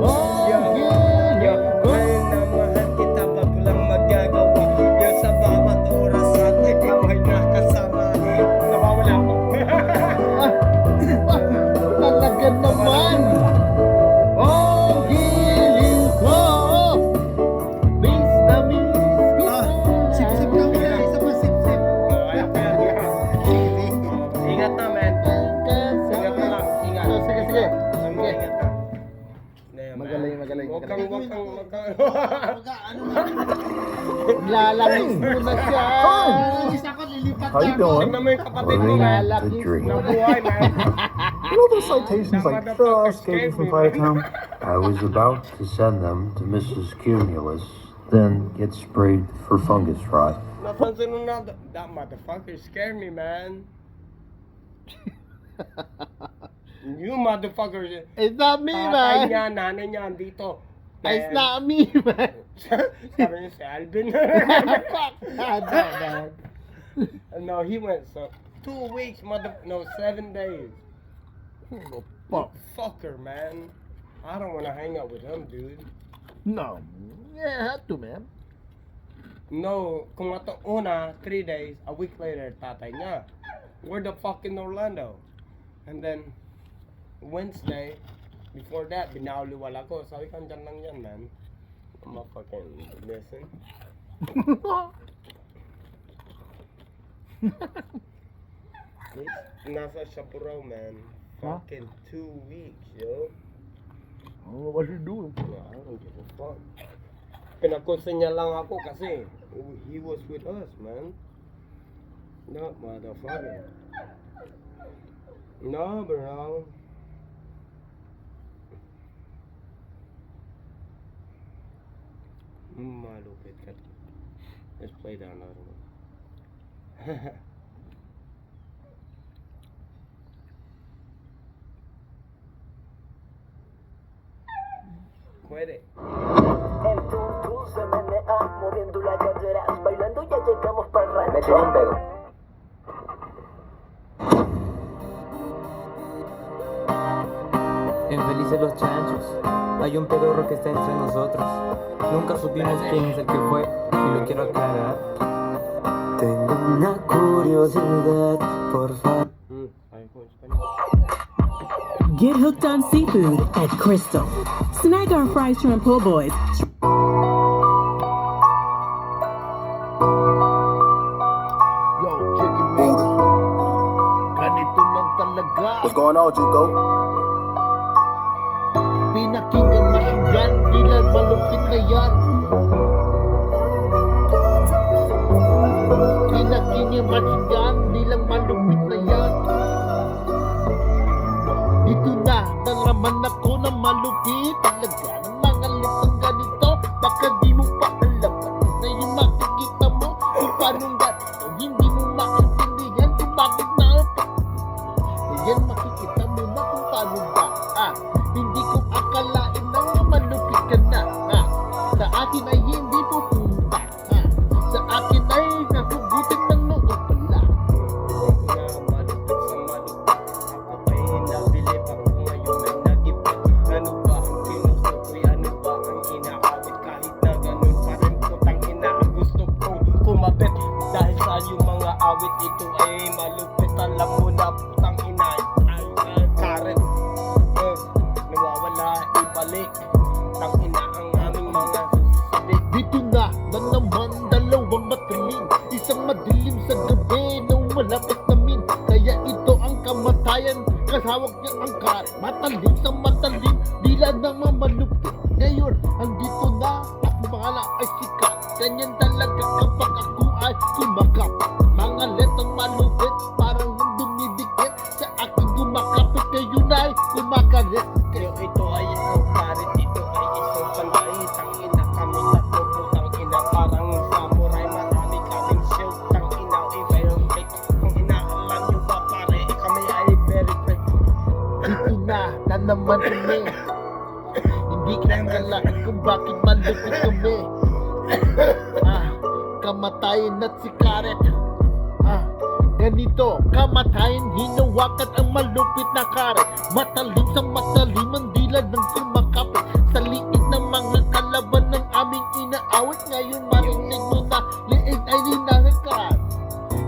Speaker 1: Oh,
Speaker 2: Yo,
Speaker 1: giling ko.
Speaker 2: ngayon na mahal kita, ba't walang magagawa? Yo, sa bawat oras at ikaw ay nakasama. Nawawala ako.
Speaker 1: Talaga naman. Oh, giling ko. Miss na miss kita. Sip-sip ka muna. Isa pa sip-sip.
Speaker 2: Ingat na, man. Ingat na lang, ingat.
Speaker 1: Sige, sige.
Speaker 2: Alam mo, ingat ka.
Speaker 1: Magaling, magaling,
Speaker 2: Huwag kang.
Speaker 1: Lalangis muna siya.
Speaker 6: How you doing?
Speaker 2: Tignan mo yung kapatid mo,
Speaker 5: Living
Speaker 2: man.
Speaker 5: the dream.
Speaker 2: Nabuhay, man.
Speaker 6: You know those citations like escaping from Firetown?
Speaker 5: I was about to send them to Mrs. Cumulus, then get sprayed for fungus rot.
Speaker 2: Napansin mo na, that motherfucker scared me, man. You motherfucker.
Speaker 1: It's not me,
Speaker 2: Tatay
Speaker 1: man.
Speaker 2: niya, nanay niya, andito.
Speaker 1: It's not me, man.
Speaker 2: Sabi niya si Alvin.
Speaker 1: Fuck that, man.
Speaker 2: No, he went so 2 weeks, 7 days.
Speaker 1: Fuck.
Speaker 2: Fucker, man. I don't want to hang out with him, dude.
Speaker 1: No. Yeah, had to, man.
Speaker 2: No, kung ato una, 3 days, a week later, tatay niya. We're the fuck in Orlando. And then, Wednesday, before that, binauliwala ko. Sabi ka, dyan lang yan, man. I'm a fucking listen. Nasa Chapurao, man. Fucking 2 weeks, yo.
Speaker 1: Oh, what you doing?
Speaker 2: I don't give a fuck. Pinakusin niya lang ako kasi he was with us, man. No, motherfucker. No, bro. Malupit ka. Let's play down another one. Puede.
Speaker 11: El tum se menea, moviendo la cadera, bailando ya llegamos para el rancho. Me tiré un pedo.
Speaker 12: Infelices los chanchos, hay un pedorro que está entre nosotros. Nunca supimos quién es el que fue, y lo quiero aclarar. Tengo una curiosidad, por favor.
Speaker 13: Get hooked on seafood at Crystal. Snag our fried shrimp po' boys.
Speaker 1: Yo, chicken wings. Ganito lang talaga.
Speaker 10: What's going on, Chico?
Speaker 1: Pinakinggan machine gun, di lang malupit na yan. Pinakinggan machine gun, di lang malupit na yan. Dito na, nalaman ako na malupit talaga ng mga lutang ganito. Baka di mo pa alam na yung makikita mo kung paano ganito. Hindi mo maintindihan kung bakit na ito. Yan makikita mo na kung paano ba. Hindi ko akalain na malupit ka na. Sa akin ay hindi pupunta. Sa akin ay nahugutin ng noo pala.
Speaker 2: Malupit sa malupit, ako ba'y nabilib, ako ngayon ay nag-ipit. Ano ba ang ginusto ko'y, ano ba ang inaawit? Kahit na ganun pa rin putang ina ang gusto kong kumapit. Dahil sa iyong mga awit, ito ay malupit. Alam mo na putang ina ang karet, nawawala ibalik. Tang ina ang aming mga susubik.
Speaker 1: Dito na naman dalawang matalim. Isang madilim sa gabi na umalapit namin. Kaya ito ang kamatayan, kasawag niya ang karet. Matalim sa matalim, dila naman malupit. Ngayon, andito na, ako pangalan ay sikat. Ganyan talaga kapag ako ay kumakap. Mga letang malupit, parang dumidikit. Sa akin kumakapit, ngayon ay kumakaret.
Speaker 2: Kaya ito ay isang karet, ito ay isang panday. Tang ina kami tatlo, putang ina parang samurai. Marami kaming shield, tang ina ay mayroong fake. Tang ina, alam nyo ba pare, kami ay very fake.
Speaker 1: Dito na naman kami. Hindi kinakalaan kung bakit malupit kami. Kamatayan at si Karet. Ganito, kamatayan, hinawakan ang malupit na karet. Matalim sa matalim ang dila ng kumakapit. Sa liit ng mga kalaban ng aming inaawit. Ngayon marinig mo na liit ay ninakakat.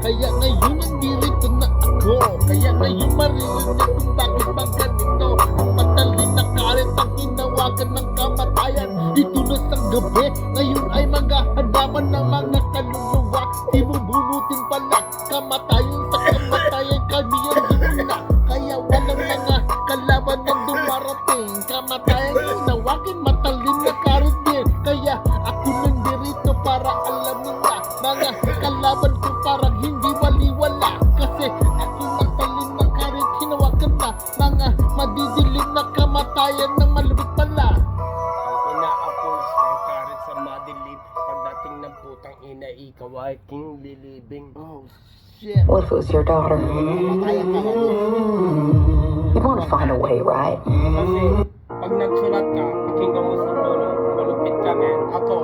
Speaker 1: Kaya ngayon nandito na ako. Kaya ngayon maririnig kung bakit ba ganito. Ang matalim na karet ang hinawakan ng kamatayan. Dito na sa gabi, ngayon ay maghahadaman ng mga kaluluwa. Ibubunutin pala kamatayan sa kamatayan, kami ang dumuna. Kaya walang mga kalaban ng dumarating. Kamatayan hinawakan, matalim na karet din. Kaya ako nandirito para alamin na mga kalaban ko parang hindi waliwala. Kasi ako matalim na karet, hinawakan na mga madidilim na kamatayan ng malupit pala.
Speaker 2: Ina ako isang karet sa madilim. Pagdating ng putang ina, ikaw ay king lilibing.
Speaker 1: Oh shit.
Speaker 8: What if it was your daughter?
Speaker 1: Kaya ka na.
Speaker 8: You'd want to find a way, right?
Speaker 2: Kasi pag nagsulat ka, pakinggan mo sa tono, malupit ka men. Ako,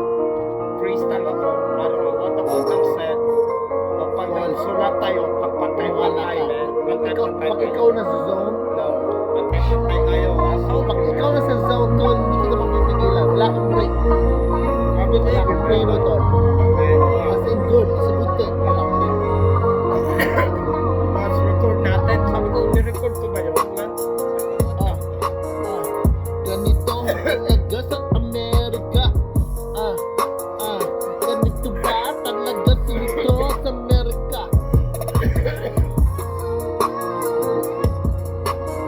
Speaker 2: freestyle ako, I don't know what the fuck I'm said. Pag nagsulat tayo, pagpantay-pantay men.
Speaker 1: Pag ikaw na sa zone,
Speaker 2: No, pantay-pantay tayo. So,
Speaker 1: pag ikaw na sa zone, tol, hindi ka naman pipigilan. Wala kang break. Wala kang break mo, tol. As in good, it's a good thing. Wala kang break.
Speaker 2: mas record natin. Sabi ko, ni-record ko ba yun?
Speaker 1: Ganito talaga sa Amerika. Ganito ba talaga dito sa Amerika?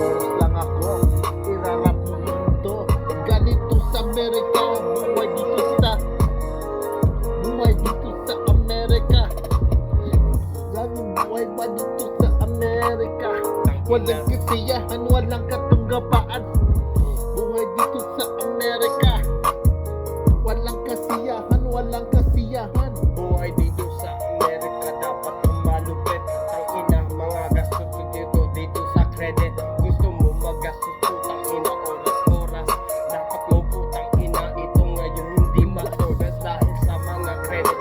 Speaker 1: Oras lang ako, irarap mo mundo. Ganito sa Amerika, buhay dito sa Amerika. Ganong buhay ba dito sa Amerika? Walang kasiyahan, walang katunggapaan. Buhay dito sa Amerika. Walang kasiyahan, walang kasiyahan.
Speaker 2: Buhay dito sa Amerika, dapat malupit. Ang ina, mga gastos ko dito sa credit. Gusto mo magastos, putang ina, oras. Dapat mo putang ina, ito ngayon hindi matogas. Dahil sa mga credit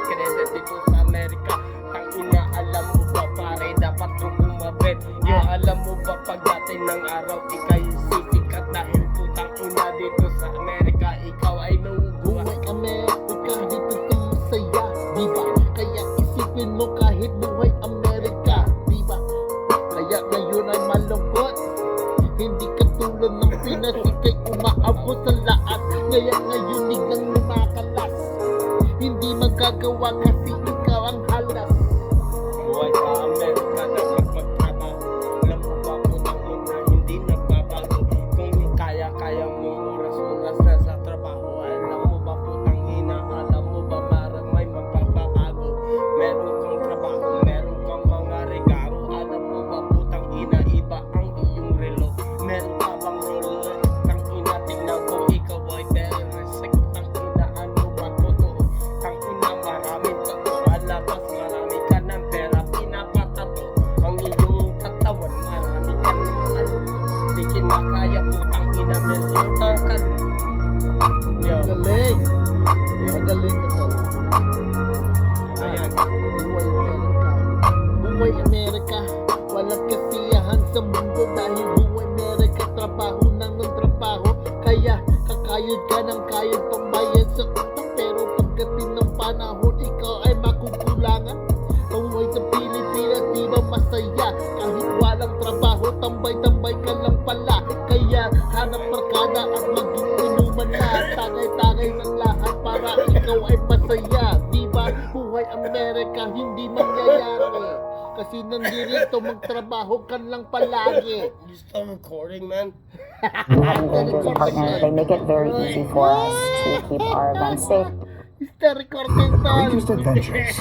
Speaker 2: dito sa Amerika. Ang ina, alam mo ba pare, dapat mo bumabit. Yung alam mo ba pagdating ng araw, ikay sisikat. Dahil putang ina dito sa Amerika, ikaw ay naubuhay.
Speaker 1: Buhay Amerika, dito tayo saya, diba? Kaya isipin mo kahit buhay Amerika, diba? Kaya ngayon ay malungkot. Hindi katulad ng Pinas, ikay umaabot sa lahat. Kaya ngayon biglang lumakalas. Hindi magagawa kasi ikaw ang halas.
Speaker 2: Buhay sa Amerika, dapat magtrabaho. Alam mo ba putang ina, hindi nagbabago. Kung kaya mo oras na sa trabaho. Alam mo ba putang ina, alam mo ba marang may magbabago. Meron kang trabaho, meron kang mga regalo. Alam mo ba putang ina, iba ang iyong relo. Meron ka bang Rolex? Tang ina, tingnan ko, ikaw ay very sick. Tang ina, ano ba totoo? Tang ina, maraming totoo.
Speaker 1: Magaling ka to.
Speaker 2: Ayan.
Speaker 1: Buhay Amerika, walang kasiyahan sa mundo dahil buhay Amerika, trabaho nang ng trabaho, kaya kakayod ka ng kayod pambayad sa utang, pero pagdating ng panahon, ikaw ay makukulangan. Buhay sa Pilipinas, di ba masaya? Kahit walang trabaho, tambay-tambay ka lang pala, kaya hanap barkada at maging inuman na, tagay-tagay ng lahat para ikaw ay masaya. Di ba buhay Amerika, hindi mangyayari kasi nandito magtrabaho ka lang palagi.
Speaker 2: You still recording, man?
Speaker 14: Partner, they make it very easy for us to keep our events safe.
Speaker 1: Still recording tol.
Speaker 6: Greatest adventures.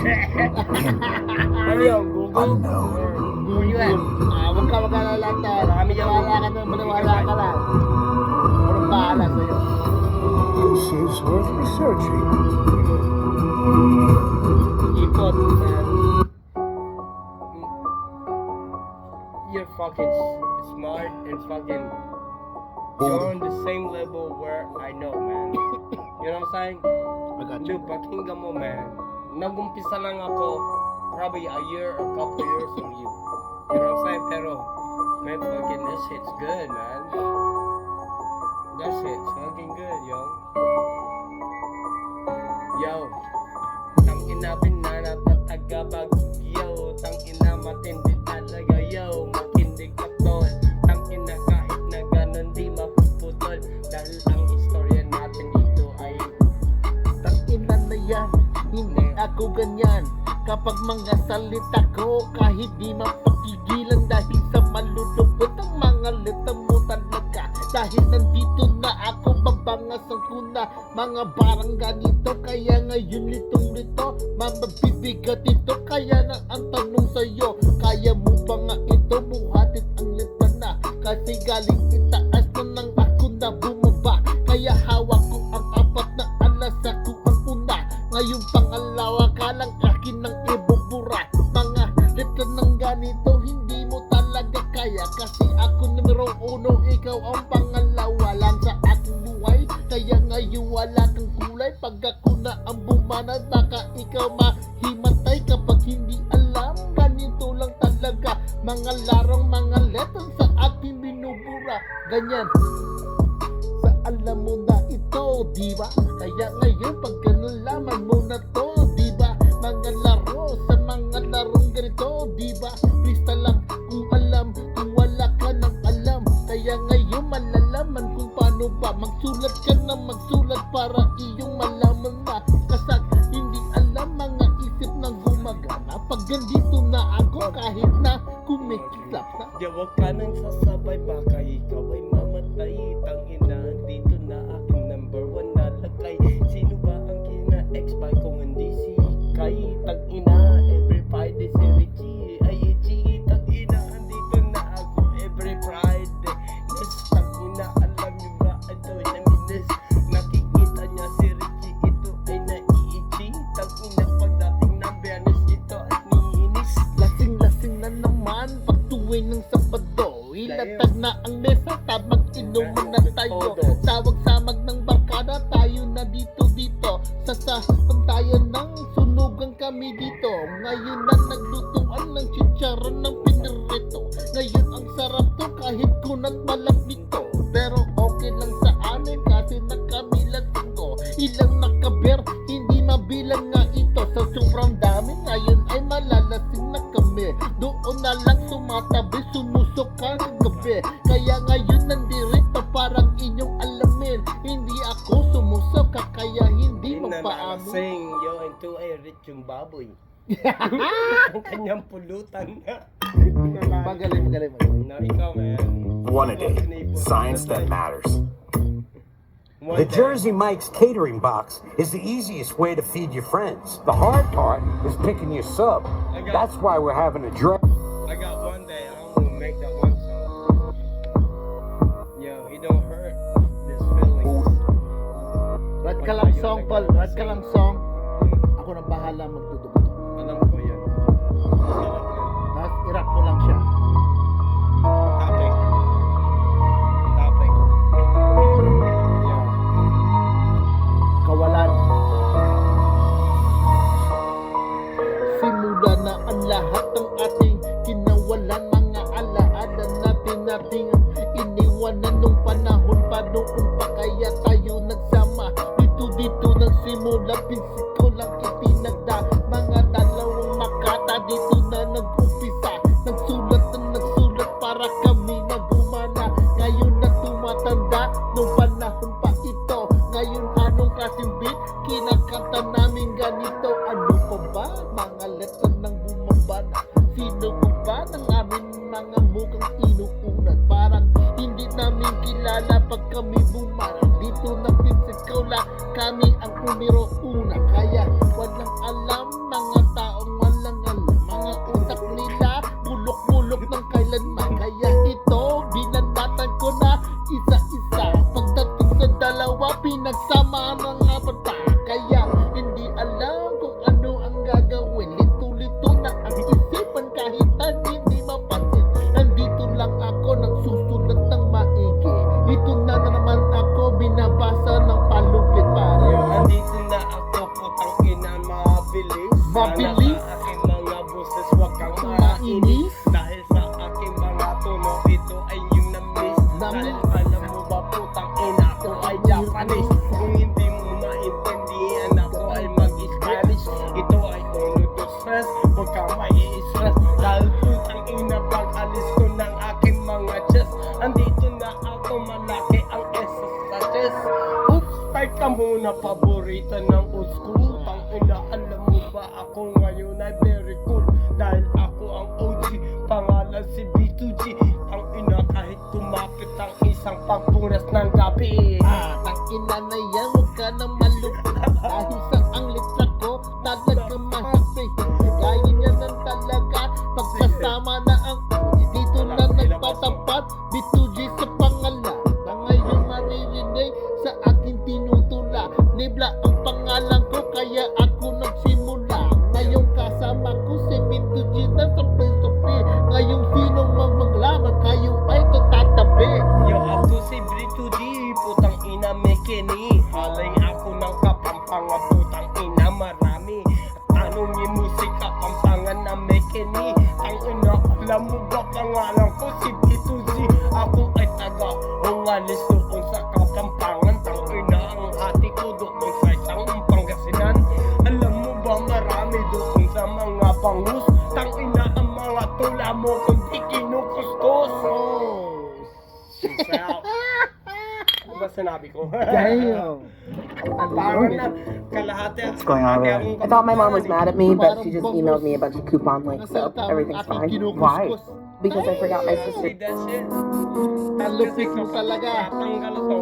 Speaker 2: Ano Google?
Speaker 1: Where you at? Huwag ka mag-alala tol. Maniwala ka na, maniwala ka lang. Walang bahala sa'yo.
Speaker 6: This is worth researching.
Speaker 1: Ipot, man.
Speaker 2: You're fucking smart and fucking. You're on the same level where I know, man. You know what I'm saying?
Speaker 1: I got you.
Speaker 2: Dude, pakinggan mo, man. Nag-umpisa lang ako probably a year or couple years from you. You know what I'm saying? Pero, man, fucking this shit's good, man. That shit's fucking good, yo. Yo. Tangina binanat at taga-bagyo. Tangina matindi talaga, yo. Makindig ka tol. Tangina kahit na ganon di mapuputol. Dahil ang istorya natin dito ay
Speaker 1: Tangina na yan, hindi ako ganyan. Kapag mga salita ko, kahit di mapapigilan dahil sa malulupot ang mga lita mo talaga. Dahil nandito na ako, babangasan ko na mga barang ganito. Kaya ngayon litong-lito, mabibigat ito. Kaya na ang tanong sa'yo, kaya mo ba nga ito? Buhatit ang lita na, kasi galing itaas na nang ako na bumaba. Kaya hawak ko ang apat na alas, ako ang una. Ngayong pangalawa ka lang akin ng ibubura. Mga lita ng ganito, hindi mo talaga kaya. Kasi ako numero uno, ikaw ang pangalawa lang sa aking buhay. Kaya ngayon wala kang kulay. Pag ako na ang bumanat, baka ikaw mahimatay. Kapag hindi alam, ganito lang talaga. Mga larong, mga letang sa aking binubura. Ganyan. Sa alam mo na ito, diba? Kaya ngayon pagka nalaman mo na to, diba? Mga laro sa mga larong ganito, diba? Please lang kung alam, kung wala ka nang alam. Kaya ngayon malalaman kung paano ba magsulat ka na magsulat para iyong malaman na. Kasak hindi alam mga isip na gumagana. Pag ganito na ako kahit na kumikislap na.
Speaker 2: Huwag ka nang sasabay, baka ikaw ay mamatay. Tangina, dito na aking number one na lagay. Sino ba ang kina-expect kung hindi si Kai? Tangina, every Friday si Richie. Ay, Richie, tangina, andito na ako every Friday. Yes, tangina, alam niyo ba ito na minis? Nakikita niya si Richie, ito ay naiichi. Tangina, pagdating ng Biyernes, ito ay niinis.
Speaker 1: Lasing-lasing na naman pag tuwing ng Sabado. Ilatag na ang mesa, tabag inuman na tayo. Tawag-samag ng barkada, tayo na dito-dito. Sasahang tayo ng sunugan kami dito. Ngayon na naglutuan ng chicharon ng pinirito. Ngayon ang sarap to kahit kunat malak dito. Pero okay lang sa amin kasi nakamilat ko. Ilang nakaber, hindi mabilang nga ito. Sa sobrang dami ngayon ay malalasing na kami. Doon na lang sumatabi, sumusok ka ng gabi. Kaya ngayon nandirito parang inyong alamin. Hindi ako sumusok kaya hindi mapaamin.
Speaker 2: Sing, yo, into ay rich yung baboy. Ang kanyang pulutan nga.
Speaker 1: Magaling.
Speaker 2: Na ikaw, man.
Speaker 7: One a day. Science that matters.
Speaker 6: The Jersey Mike's catering box is the easiest way to feed your friends. The hard part is picking your sub. That's why we're having a draft.
Speaker 2: I got one day, I'm gonna make that one song. Yo, it don't hurt this feeling.
Speaker 1: Rad ka lang song, Paul. Rad ka lang song. Ako na bahala magtutugtog.
Speaker 2: Alam ko yan.
Speaker 1: Tapos irap mo lang siya.
Speaker 2: Topic.
Speaker 1: Kawalan. ko lang itinagda. Mga dalawang makata dito na nag-umpisa. Nagsulat para kami nagumana. Ngayon na tumatanda, nung panahon pa ito. Ngayon anong klaseng beat, kinakanta namin ganito. Ano pa ba, mga letra ng bumabana? Sino pa ba ng amin mga mukhang inuunat? Parang hindi namin kilala pag kami bumarang. Dito na ikaw lang, kami ang numero una. Kaya walang alam, mga taong walang alam. Mga utak nila, bulok-bulok ng kailanman. Kaya ito, binandatan ko na isa-isa. Pagdating sa dalawa, pinagsama ng bata. Kaya hindi alam kung ano ang gagawin. Lito-lito na ang isipan kahit hindi mapansin. Nandito lang ako nagsusulat ng maigi. Ito na naman ako binabasa ng palupit pare.
Speaker 2: Andito na ako, putang ina, mabilis.
Speaker 1: Mabilis?
Speaker 2: Sana sa aking mga boses, wag kang mainis. Dahil sa aking mga tono, ito ay yung na-miss. Dahil alam mo ba, putang ina, ako ay Japanese. Kung hindi mo maintindihan, ako ay mag-Spanish. Ito ay uno to stress, wag kang mai-stress. Dahil putang ina, pag alis ko ng aking mga chest, andito na ako, malaki ang S sa chest. Oops, start ka muna, paborito ng old school. Tang ina, alam mo ba, ako ngayon ay very cool. Dahil ako ang OG, pangalan si B2G. Ang ina, kahit kumapit ang isang pagpunas ng gabi.
Speaker 1: Tangina na yan, huwag ka na malupit. Dahil sa ang litra ko, talaga mahapit. Gaya niya ng talaga, pagkasama na ang dito na nagpatapat. B2G sa pangalan, na ngayon maririnig sa aking tinutula. Nibla ang pangalan ko, kaya ako nagsimula. Ngayon kasama ko si B2G na sa P2P. Ngayon sinong maglaban, kayo ay tatatabi.
Speaker 2: Yo, ako si B2G, putang ina, Mekeni. Halay ako ng kapampangan, putang ina, marami. At anong yung musika, pampangan na Mekeni. Ang ina, alam mo ba pangalan ko si B2G? Ako ay taga umalis doon sa kapampangan. Ang ina, ang ate ko doon sa isang Pangasinan. Alam mo ba marami doon sa mga bangus? Tang ina, ang mga tula mo kundi kinukustos. Ano ba sinabi ko?
Speaker 1: Damn.
Speaker 2: Ang parang na kalahati.
Speaker 8: What's going on there? I thought my mom was mad at me, but she just emailed me a bunch of coupon links, so everything's fine. Why? Because I forgot my sister.
Speaker 2: That shit.
Speaker 1: Talupit mo talaga.
Speaker 2: Tanggal ito.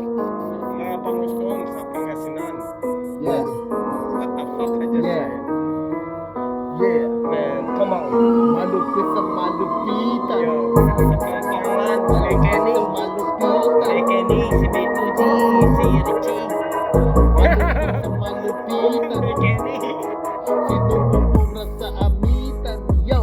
Speaker 2: Mga pangustong sa Pangasinan.
Speaker 1: Yes.
Speaker 2: What the fuck I just
Speaker 1: Yeah.
Speaker 2: said?
Speaker 1: Yeah.
Speaker 2: Man, come on.
Speaker 1: Malupit sa malupitan.
Speaker 2: Yo, kapampangan, kay Kenny.
Speaker 1: Malupitan.
Speaker 2: Kay Kenny, si B2G, si Richie.
Speaker 1: Malupit sa malupitan.
Speaker 2: Kay Kenny.
Speaker 1: Sinumumura sa amitan. Yo.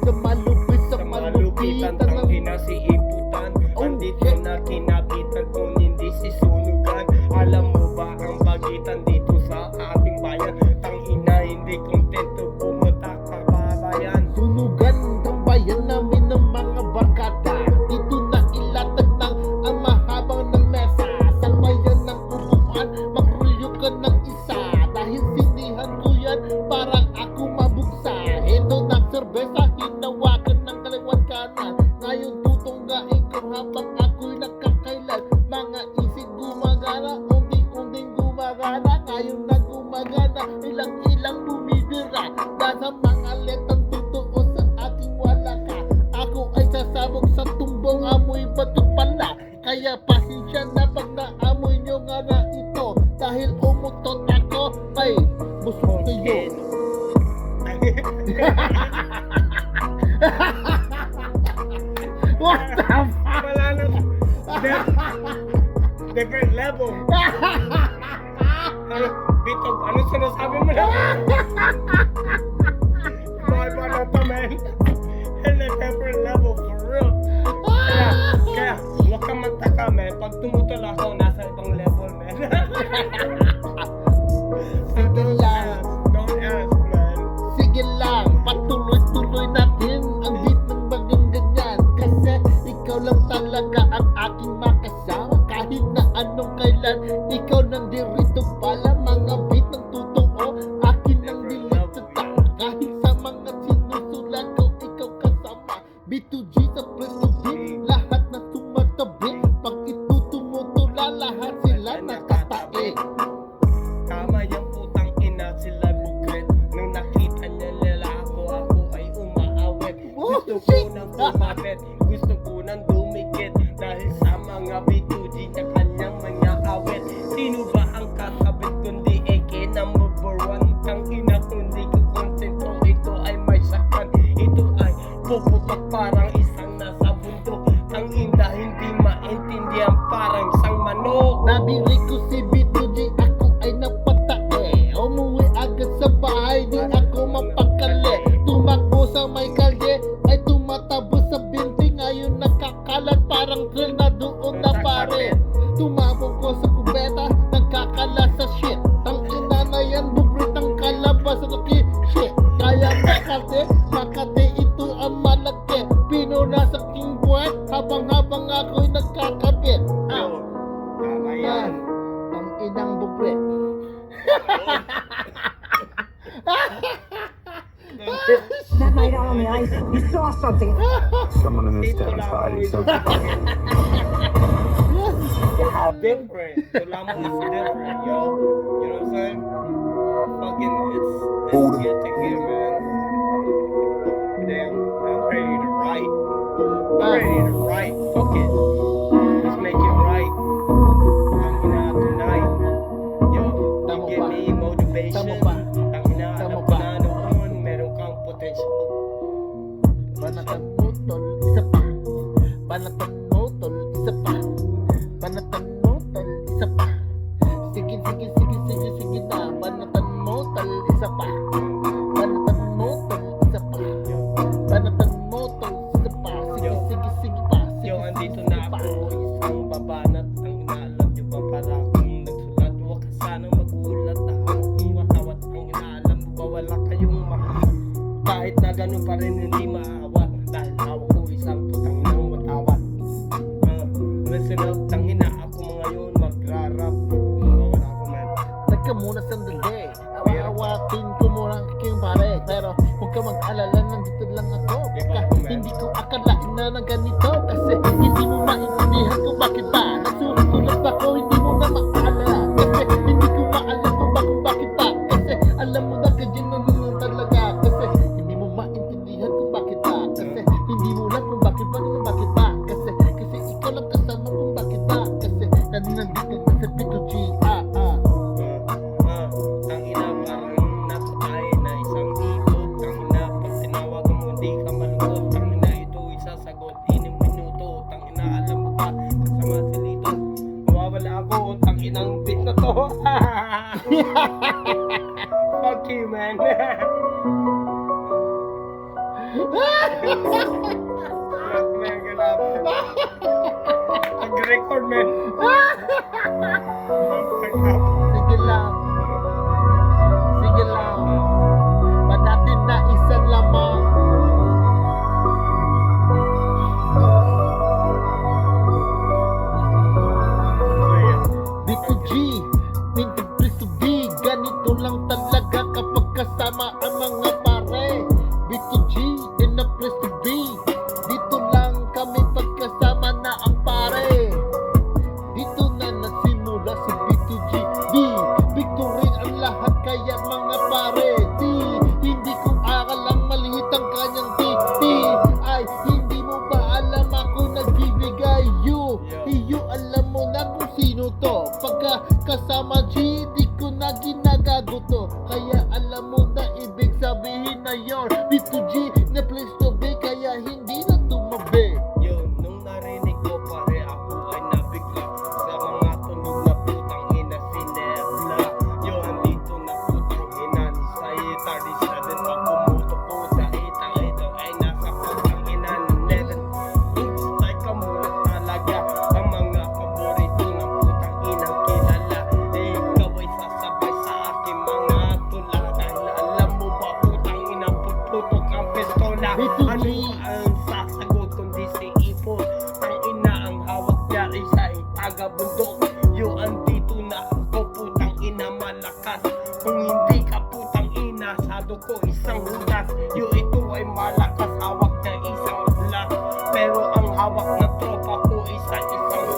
Speaker 1: Sa malupit sa
Speaker 2: Malupitan,
Speaker 1: malupitan.
Speaker 2: ang ina si Iputan. Andito na kinabitan kung hindi si Sunugan. Alam mo ba ang pagitan dito sa ating bayan? Tang ina, hindi kontento pumunta ka babayan.
Speaker 1: Sunugan ng bayan namin ng mga barkada. Dito na ilatag ng ang mahabang ng mesa. Sa bayan ng upuan, magrulyo ka ng isa. Dahil sinihan ko yan, parang ako mabuksa. Ito ng serbesa, hinawakan ng kaliwat kanan. Ngayon tutunggain ko habang ako'y nakakailan. Mga isip gumagana, unti-unting gumagana. Ngayon na gumagana, ilang-ilang bumibira. Nasa mga letang totoo sa aking wala ka. Ako ay sasabog sa tumbong, amoy bato pala. Kaya pasensya na pag naamoy nyo nga na ito. Dahil umutot ako, ay busog kayo. What the fuck?
Speaker 2: Wala na. Different level. Ano, Bito, ano sinasabi mo na? Iba na to, man. And a different level, for real. Kaya, huwag kang magtaka, man. Pag tumutol ako, nasa ibang level, man.
Speaker 1: Sige lang.
Speaker 2: Don't ask, man.
Speaker 1: Sige lang, patuloy-tuloy natin ang beat ng bagang ganyan. Kasi ikaw lang talaga ang aking makasama. Kahit na anong kailan, ikaw nandirito pala. Mga beat ng totoo,
Speaker 11: You saw something.
Speaker 6: Someone in this town is hiding something.
Speaker 2: Different. Tulamo is different, yo. You know what I'm saying? Fucking, it's good to hear, man. Damn, I'm ready to write. I'm ready to write. Fuck it. Let's make it right. Coming out tonight. Yo, you give me motivation. Tangina, alam ko na noon, meron kang potential.
Speaker 1: Banatan mo tol, isa pa. Banatan mo tol, isa pa. Banatan mo tol, isa pa. Sige na. Banatan mo tol, isa pa. Banatan mo tol, isa pa. Banatan mo tol, isa pa. Sige pa.
Speaker 2: Yo, andito na ako, isang babanat. Ang inaalam nyo ba para akong nagsulat? Huwag ka sanang magulat na akong watawat. Ang inaalam mo ba wala kayong mahal? Kahit na ganun pa rin hindi maawat. Dahil ako ko isang putang inang watawat. Listen up, tangina ako ngayon magrarap. Wala ako man.
Speaker 1: Teka muna sandali. Awatin ko muna ang aking pare. Pero huwag ka mag-alala, nandito lang ako. Hindi ko akalain na ng ganito. Kasi hindi mo maintindihan kung bakit ba. Nagsusulat ako, hindi mo na maalala. Kasi hindi ko maalam kung bakit ba. Kasi alam mo na ganyan na nila talaga. Kasi hindi mo maintindihan kung bakit ba. Kasi hindi mo lang kung bakit ba. Kasi ikaw lang kasama kung bakit ba. Kasi nandito na sa P2G.
Speaker 2: Tangina parang napatay na isang ibog. Tangina pag tinawag mo hindi ka malungkot. Tangina ito isasagot ining minuto. Tangina alam mo ba kasama silito. Mawawala ako. Tanginang beat na to. Fuck you man. Nag-record man.
Speaker 1: Sige lang. Panatin na isa lamang. B2G, P2 B, ganito lang talaga kapag kasama ang mga pare. B2G, in a place to be. Dito lang kami pagkasama na ang pare. Dito na nasimula si B2G B, victory ang lahat kaya mga pare. D, hindi ko akalang maliit ang kanyang D, ay hindi mo ba alam ako nagbibigay. You alam mo na kung sino to. Pagka kasama G, di ko na ginagago to. Kaya alam mo na ibig sabihin na yon B2G na place to be, kaya hindi na tumabi.
Speaker 2: Yo, nung narinig ko pare ako ay nabigla sa mga tunog na putang ina sinebla. Yo, andito na putang ina ni Saita. Di siya din pagumuto ko sa itang ito ay nasa putang ina ni 11. It's like a mula talaga ang mga paborito ng putang inang kilala. Ikaw ay sasabay sa aking mga tula. Dahil alam mo ba putang ina puputok ang pistola. Ano ang sasagot kundi si Ipon? Ang ina ang hawak niya ay sa taga-bundok. Yo, andito na ako putang ina malakas. Kung hindi ka putang ina, sado ko isang hudas. Yo, ito ay malakas, hawak niya isang hudas. Pero ang hawak na tropa ko isang hudas.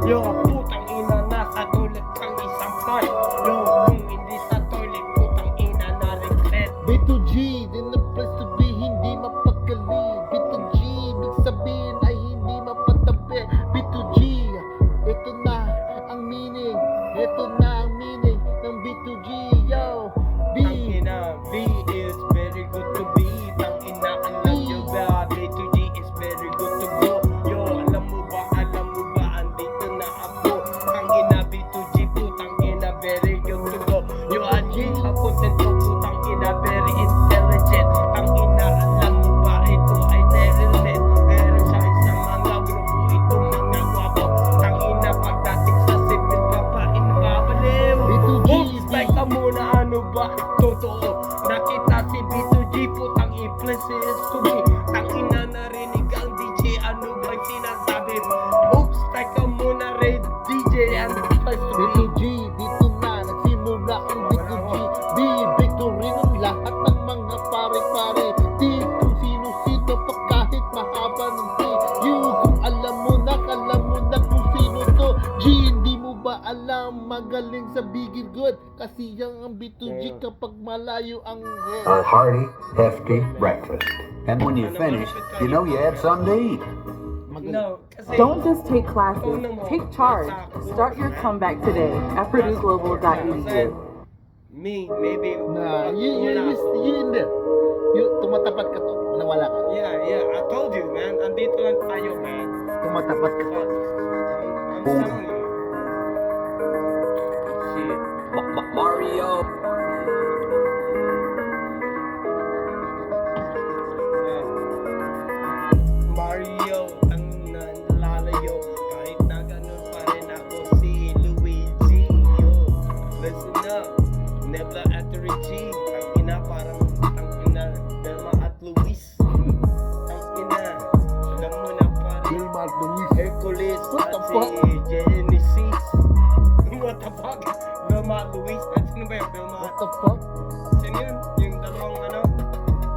Speaker 2: Yo, putang ina, nasa toilet kang isang pan. Yo, kung hindi sa toilet, putang ina na regret.
Speaker 1: B2G, din na place to be, hindi mapakali. B2G, ibig sabihin ay hindi mapatabi. B2G, ito na ang meaning. Ito na ang meaning ng B2G, yo. B,
Speaker 2: Tangina, B is very good to be. Tangina, alam nyo ba? B2G is very good to go. Yo, alam mo ba, andito na ako. Tangina, B2G, putang ina, very good to go. Yo, Anjing, ang content ko, putang ina, very intelligent. Tangina, alam mo ba, ito ay nerelate. Pero sa isang mga grupo, ito mga gwapo. Tangina, pagdating sa sipil, papain babaliw.
Speaker 1: B2G,
Speaker 2: Oops, like ka muna, ano ba? Totoo, nakita si B2G, putang i-places to me. Tangina, narinig ang DJ, ano bang sinasabi mo? Oops, like ka muna, red DJ, and place to me.
Speaker 1: B2G, dito na nagsimula ang B2G B, victory ng lahat ng mga pare-pare. Di kung sino kasi ang B2G kapag malayo ang
Speaker 15: A hearty, hefty breakfast. And when you finish, you know you had something to eat.
Speaker 2: No, kasi
Speaker 4: Don't just take classes, take charge. Start your comeback today at PurdueGlobal.edu.
Speaker 2: me, maybe.
Speaker 1: na yun din. Tumatapat ka to, nawala ka.
Speaker 2: Yeah, I told you, man. Andito lang tayo, man.
Speaker 1: Tumatapat ka to.
Speaker 2: I'm telling you. Shit.
Speaker 12: Mario.
Speaker 2: Mario ang nalalayo kahit na ganun pa rin ako si Luigi. Yo, listen up. Nebla at the G. Ang ina parang ang ina Belma at Luis. Ang ina. Alam mo na parang
Speaker 1: Belma at Luis.
Speaker 2: Hercules
Speaker 1: What
Speaker 2: at
Speaker 1: the
Speaker 2: si
Speaker 1: fuck?
Speaker 2: Genesis. What the fuck? Belma at Luis. At sino ba yung Belma?
Speaker 1: What the fuck?
Speaker 2: Sino yun? Yung dalawang ano?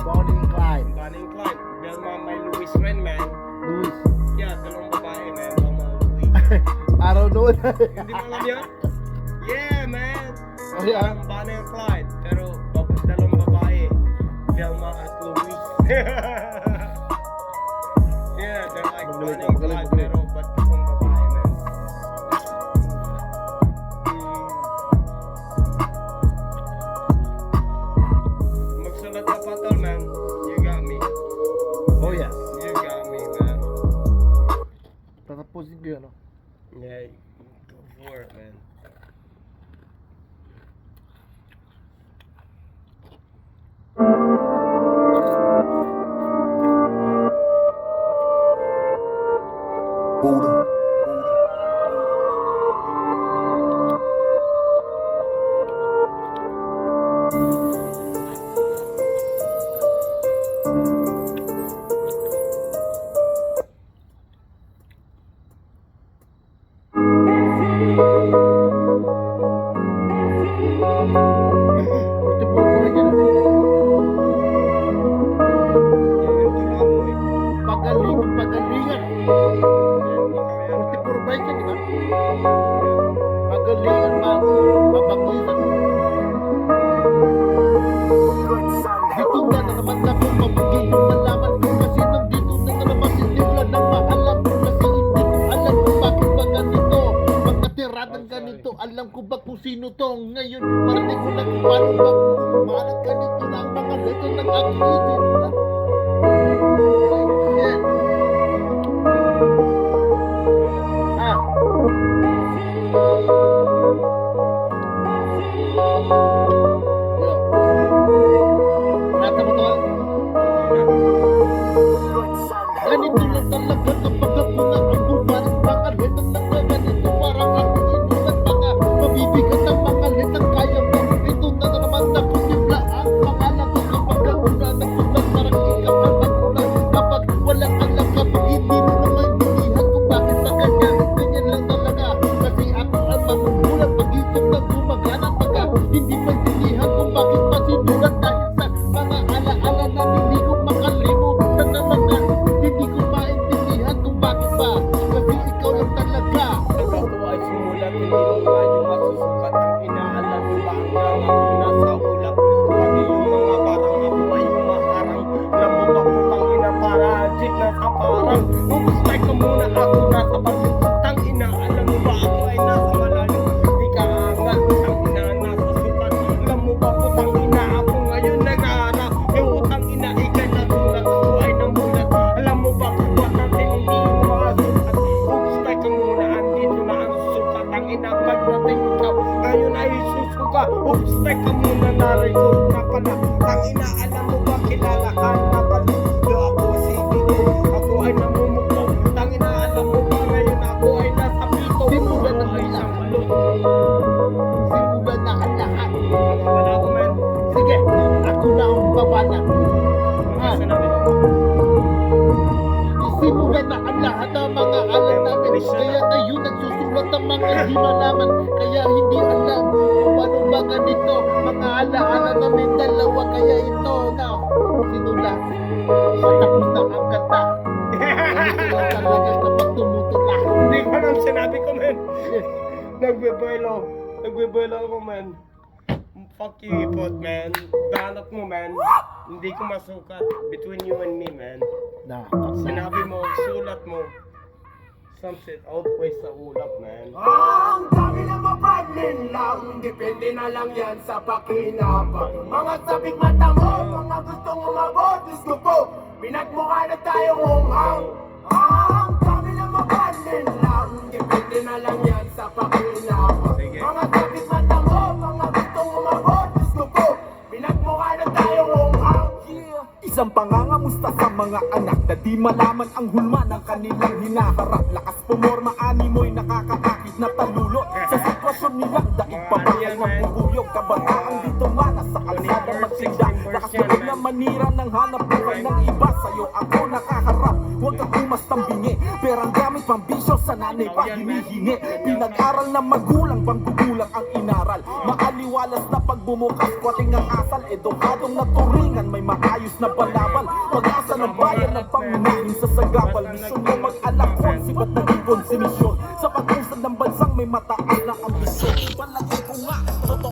Speaker 1: Bonnie and Clyde.
Speaker 2: Bonnie and Clyde. Belma may Luis rin, man.
Speaker 1: Luis.
Speaker 2: Yeah, dalawang babae, man. Belma Luis.
Speaker 1: Araw noon.
Speaker 2: Hindi mo alam yun? Yeah, man.
Speaker 1: Oh, yeah.
Speaker 2: Parang Bonnie and Clyde. Pero dalawang babae. Belma at Luis. Yeah, they're like Bonnie and Clyde. Pero ba't dalawang babae, man? Magsulat ka pa tol, man. You got me.
Speaker 1: Oh yeah.
Speaker 2: You got me, man.
Speaker 1: Tatapusin ko yun, no?
Speaker 2: Yeah, go for it, man.
Speaker 15: Buddha.
Speaker 1: Pagalingan. 44 bike yan, di ba? Pagalingan ba? Babaglisan. Dito na naman ako mabugi yung malaman ko kasi nang dito na naman sinimula ng maalam ko kasi hindi ko alam kung bakit ba ganito. Magkatiradan ganito, alam ko ba kung sino to? Ngayon, parating ko na kung paano ba umarat ganito na ang mga leto ng aking isip na. Shit. Ah. Yo. Nata mo tol? Ganito lang talaga kapag ako na ang bumarat mga letang nagkaganito parang ako inulat mga mabibigat ang mga letang kaya mo. Ito na naman ako simla ang pangalan ko kapag ako na nagsulat parang ikaw ang magulat kapag walang alam kapag hindi mo naman binihan kung bakit na ganyan. Ganyan lang talaga kasi ako ang magugulat pag-isip na gumagana pagka hindi maintindihan kung bakit pa sinulat dahil sa mga alaala na hindi ko makalimutan na mga hindi ko maintindihan kung bakit ba kasi ikaw lang talaga.
Speaker 2: Pag ako ay sumulat, hindi mo nga yung masusukat ang inaalam mo ba ang ako nasa ulap. Pati yung mga parang ako ay humaharang. Alam mo ba putang ina para jig na sa parang. Ubustay ka muna ako nasa basit. Tang ina, alam mo ba ako ay nasa malalim. Di ka nga, tang ina nasa sukat. Alam mo ba putang ina ako ngayon nag-aarap. E utang ina, ikay natulat ako ay namulat. Alam mo ba kung ba't natin hindi makasukat. Ubustay ka muna, andito na ang sukat. Ang ina, pagdating ikaw, ngayon ay susuka. Ubustay ka muna, narecord na pala. Ang ina, alam mo ba kilala ka na pala. Yo, ako si Dito, ako ay namumuklo. Ang ina, alam mo ba ngayon ako ay nasa pito.
Speaker 1: Simulan na
Speaker 2: Ako ay
Speaker 1: ang
Speaker 2: isang balot.
Speaker 1: Simulan na ang lahat.
Speaker 2: Wala ko, man.
Speaker 1: Sige, ako na ang babala.
Speaker 2: Ano sinabi ko?
Speaker 1: Isimulan na ang lahat ng mga alam namin. Kaya tayo nagsusulat ang mga hindi malaman. Kaya hindi alam kung paano ba ganito. Mga alaala namin dalawa. Kaya ito na sinulat. Patapos na ang kanta. Ganito lang talaga kapag tumutula.
Speaker 2: Hindi ko alam sinabi ko, man. Nagbe-boilo ako, man. Fuck you, Ipot, man. Banat mo, man. Hindi ko masukat between you and me, man. Sinabi mo, sulat mo. Some shit outweighs sa ulap, man.
Speaker 16: Ang dami na mapadlin lang, depende na lang yan sa pakinabang. Mga sabik mata mo, mga gustong umabot, gusto ko, pinagmukha na tayong umang. Ang dami na mapadlin lang, depende na lang yan sa pakinabang. Mga sabik mata mo, mga gustong umabot, gusto ko, pinagmukha na tayong umang.
Speaker 17: Isang pangangamusta sa mga anak na di malaman ang hulma ng kanilang hinaharap. Lakas pumorma, animoy nakakaakit na talulot sa sitwasyon nilang daig pabahay ng bubuyog. Kabataan dito mana sa kalsada magsinda, lakas loob na manira ng hanap buhay ng iba. Sa'yo ako nakaharap, huwag kang umastambingi, perang gamit pambisyo sa nanay pa hinihingi. Pinag-aral na magulang, panggugulang ang inaral. Maaliwalas na pagbumukas, kwating ang asal, edukadong naturingan, may maayos na balaban. Pag-asa ng bayan ng pangunahin sa sagabal. Misyon mo mag-alakon, sibat naging konsinisyon sa pag-usad ng bansang may mata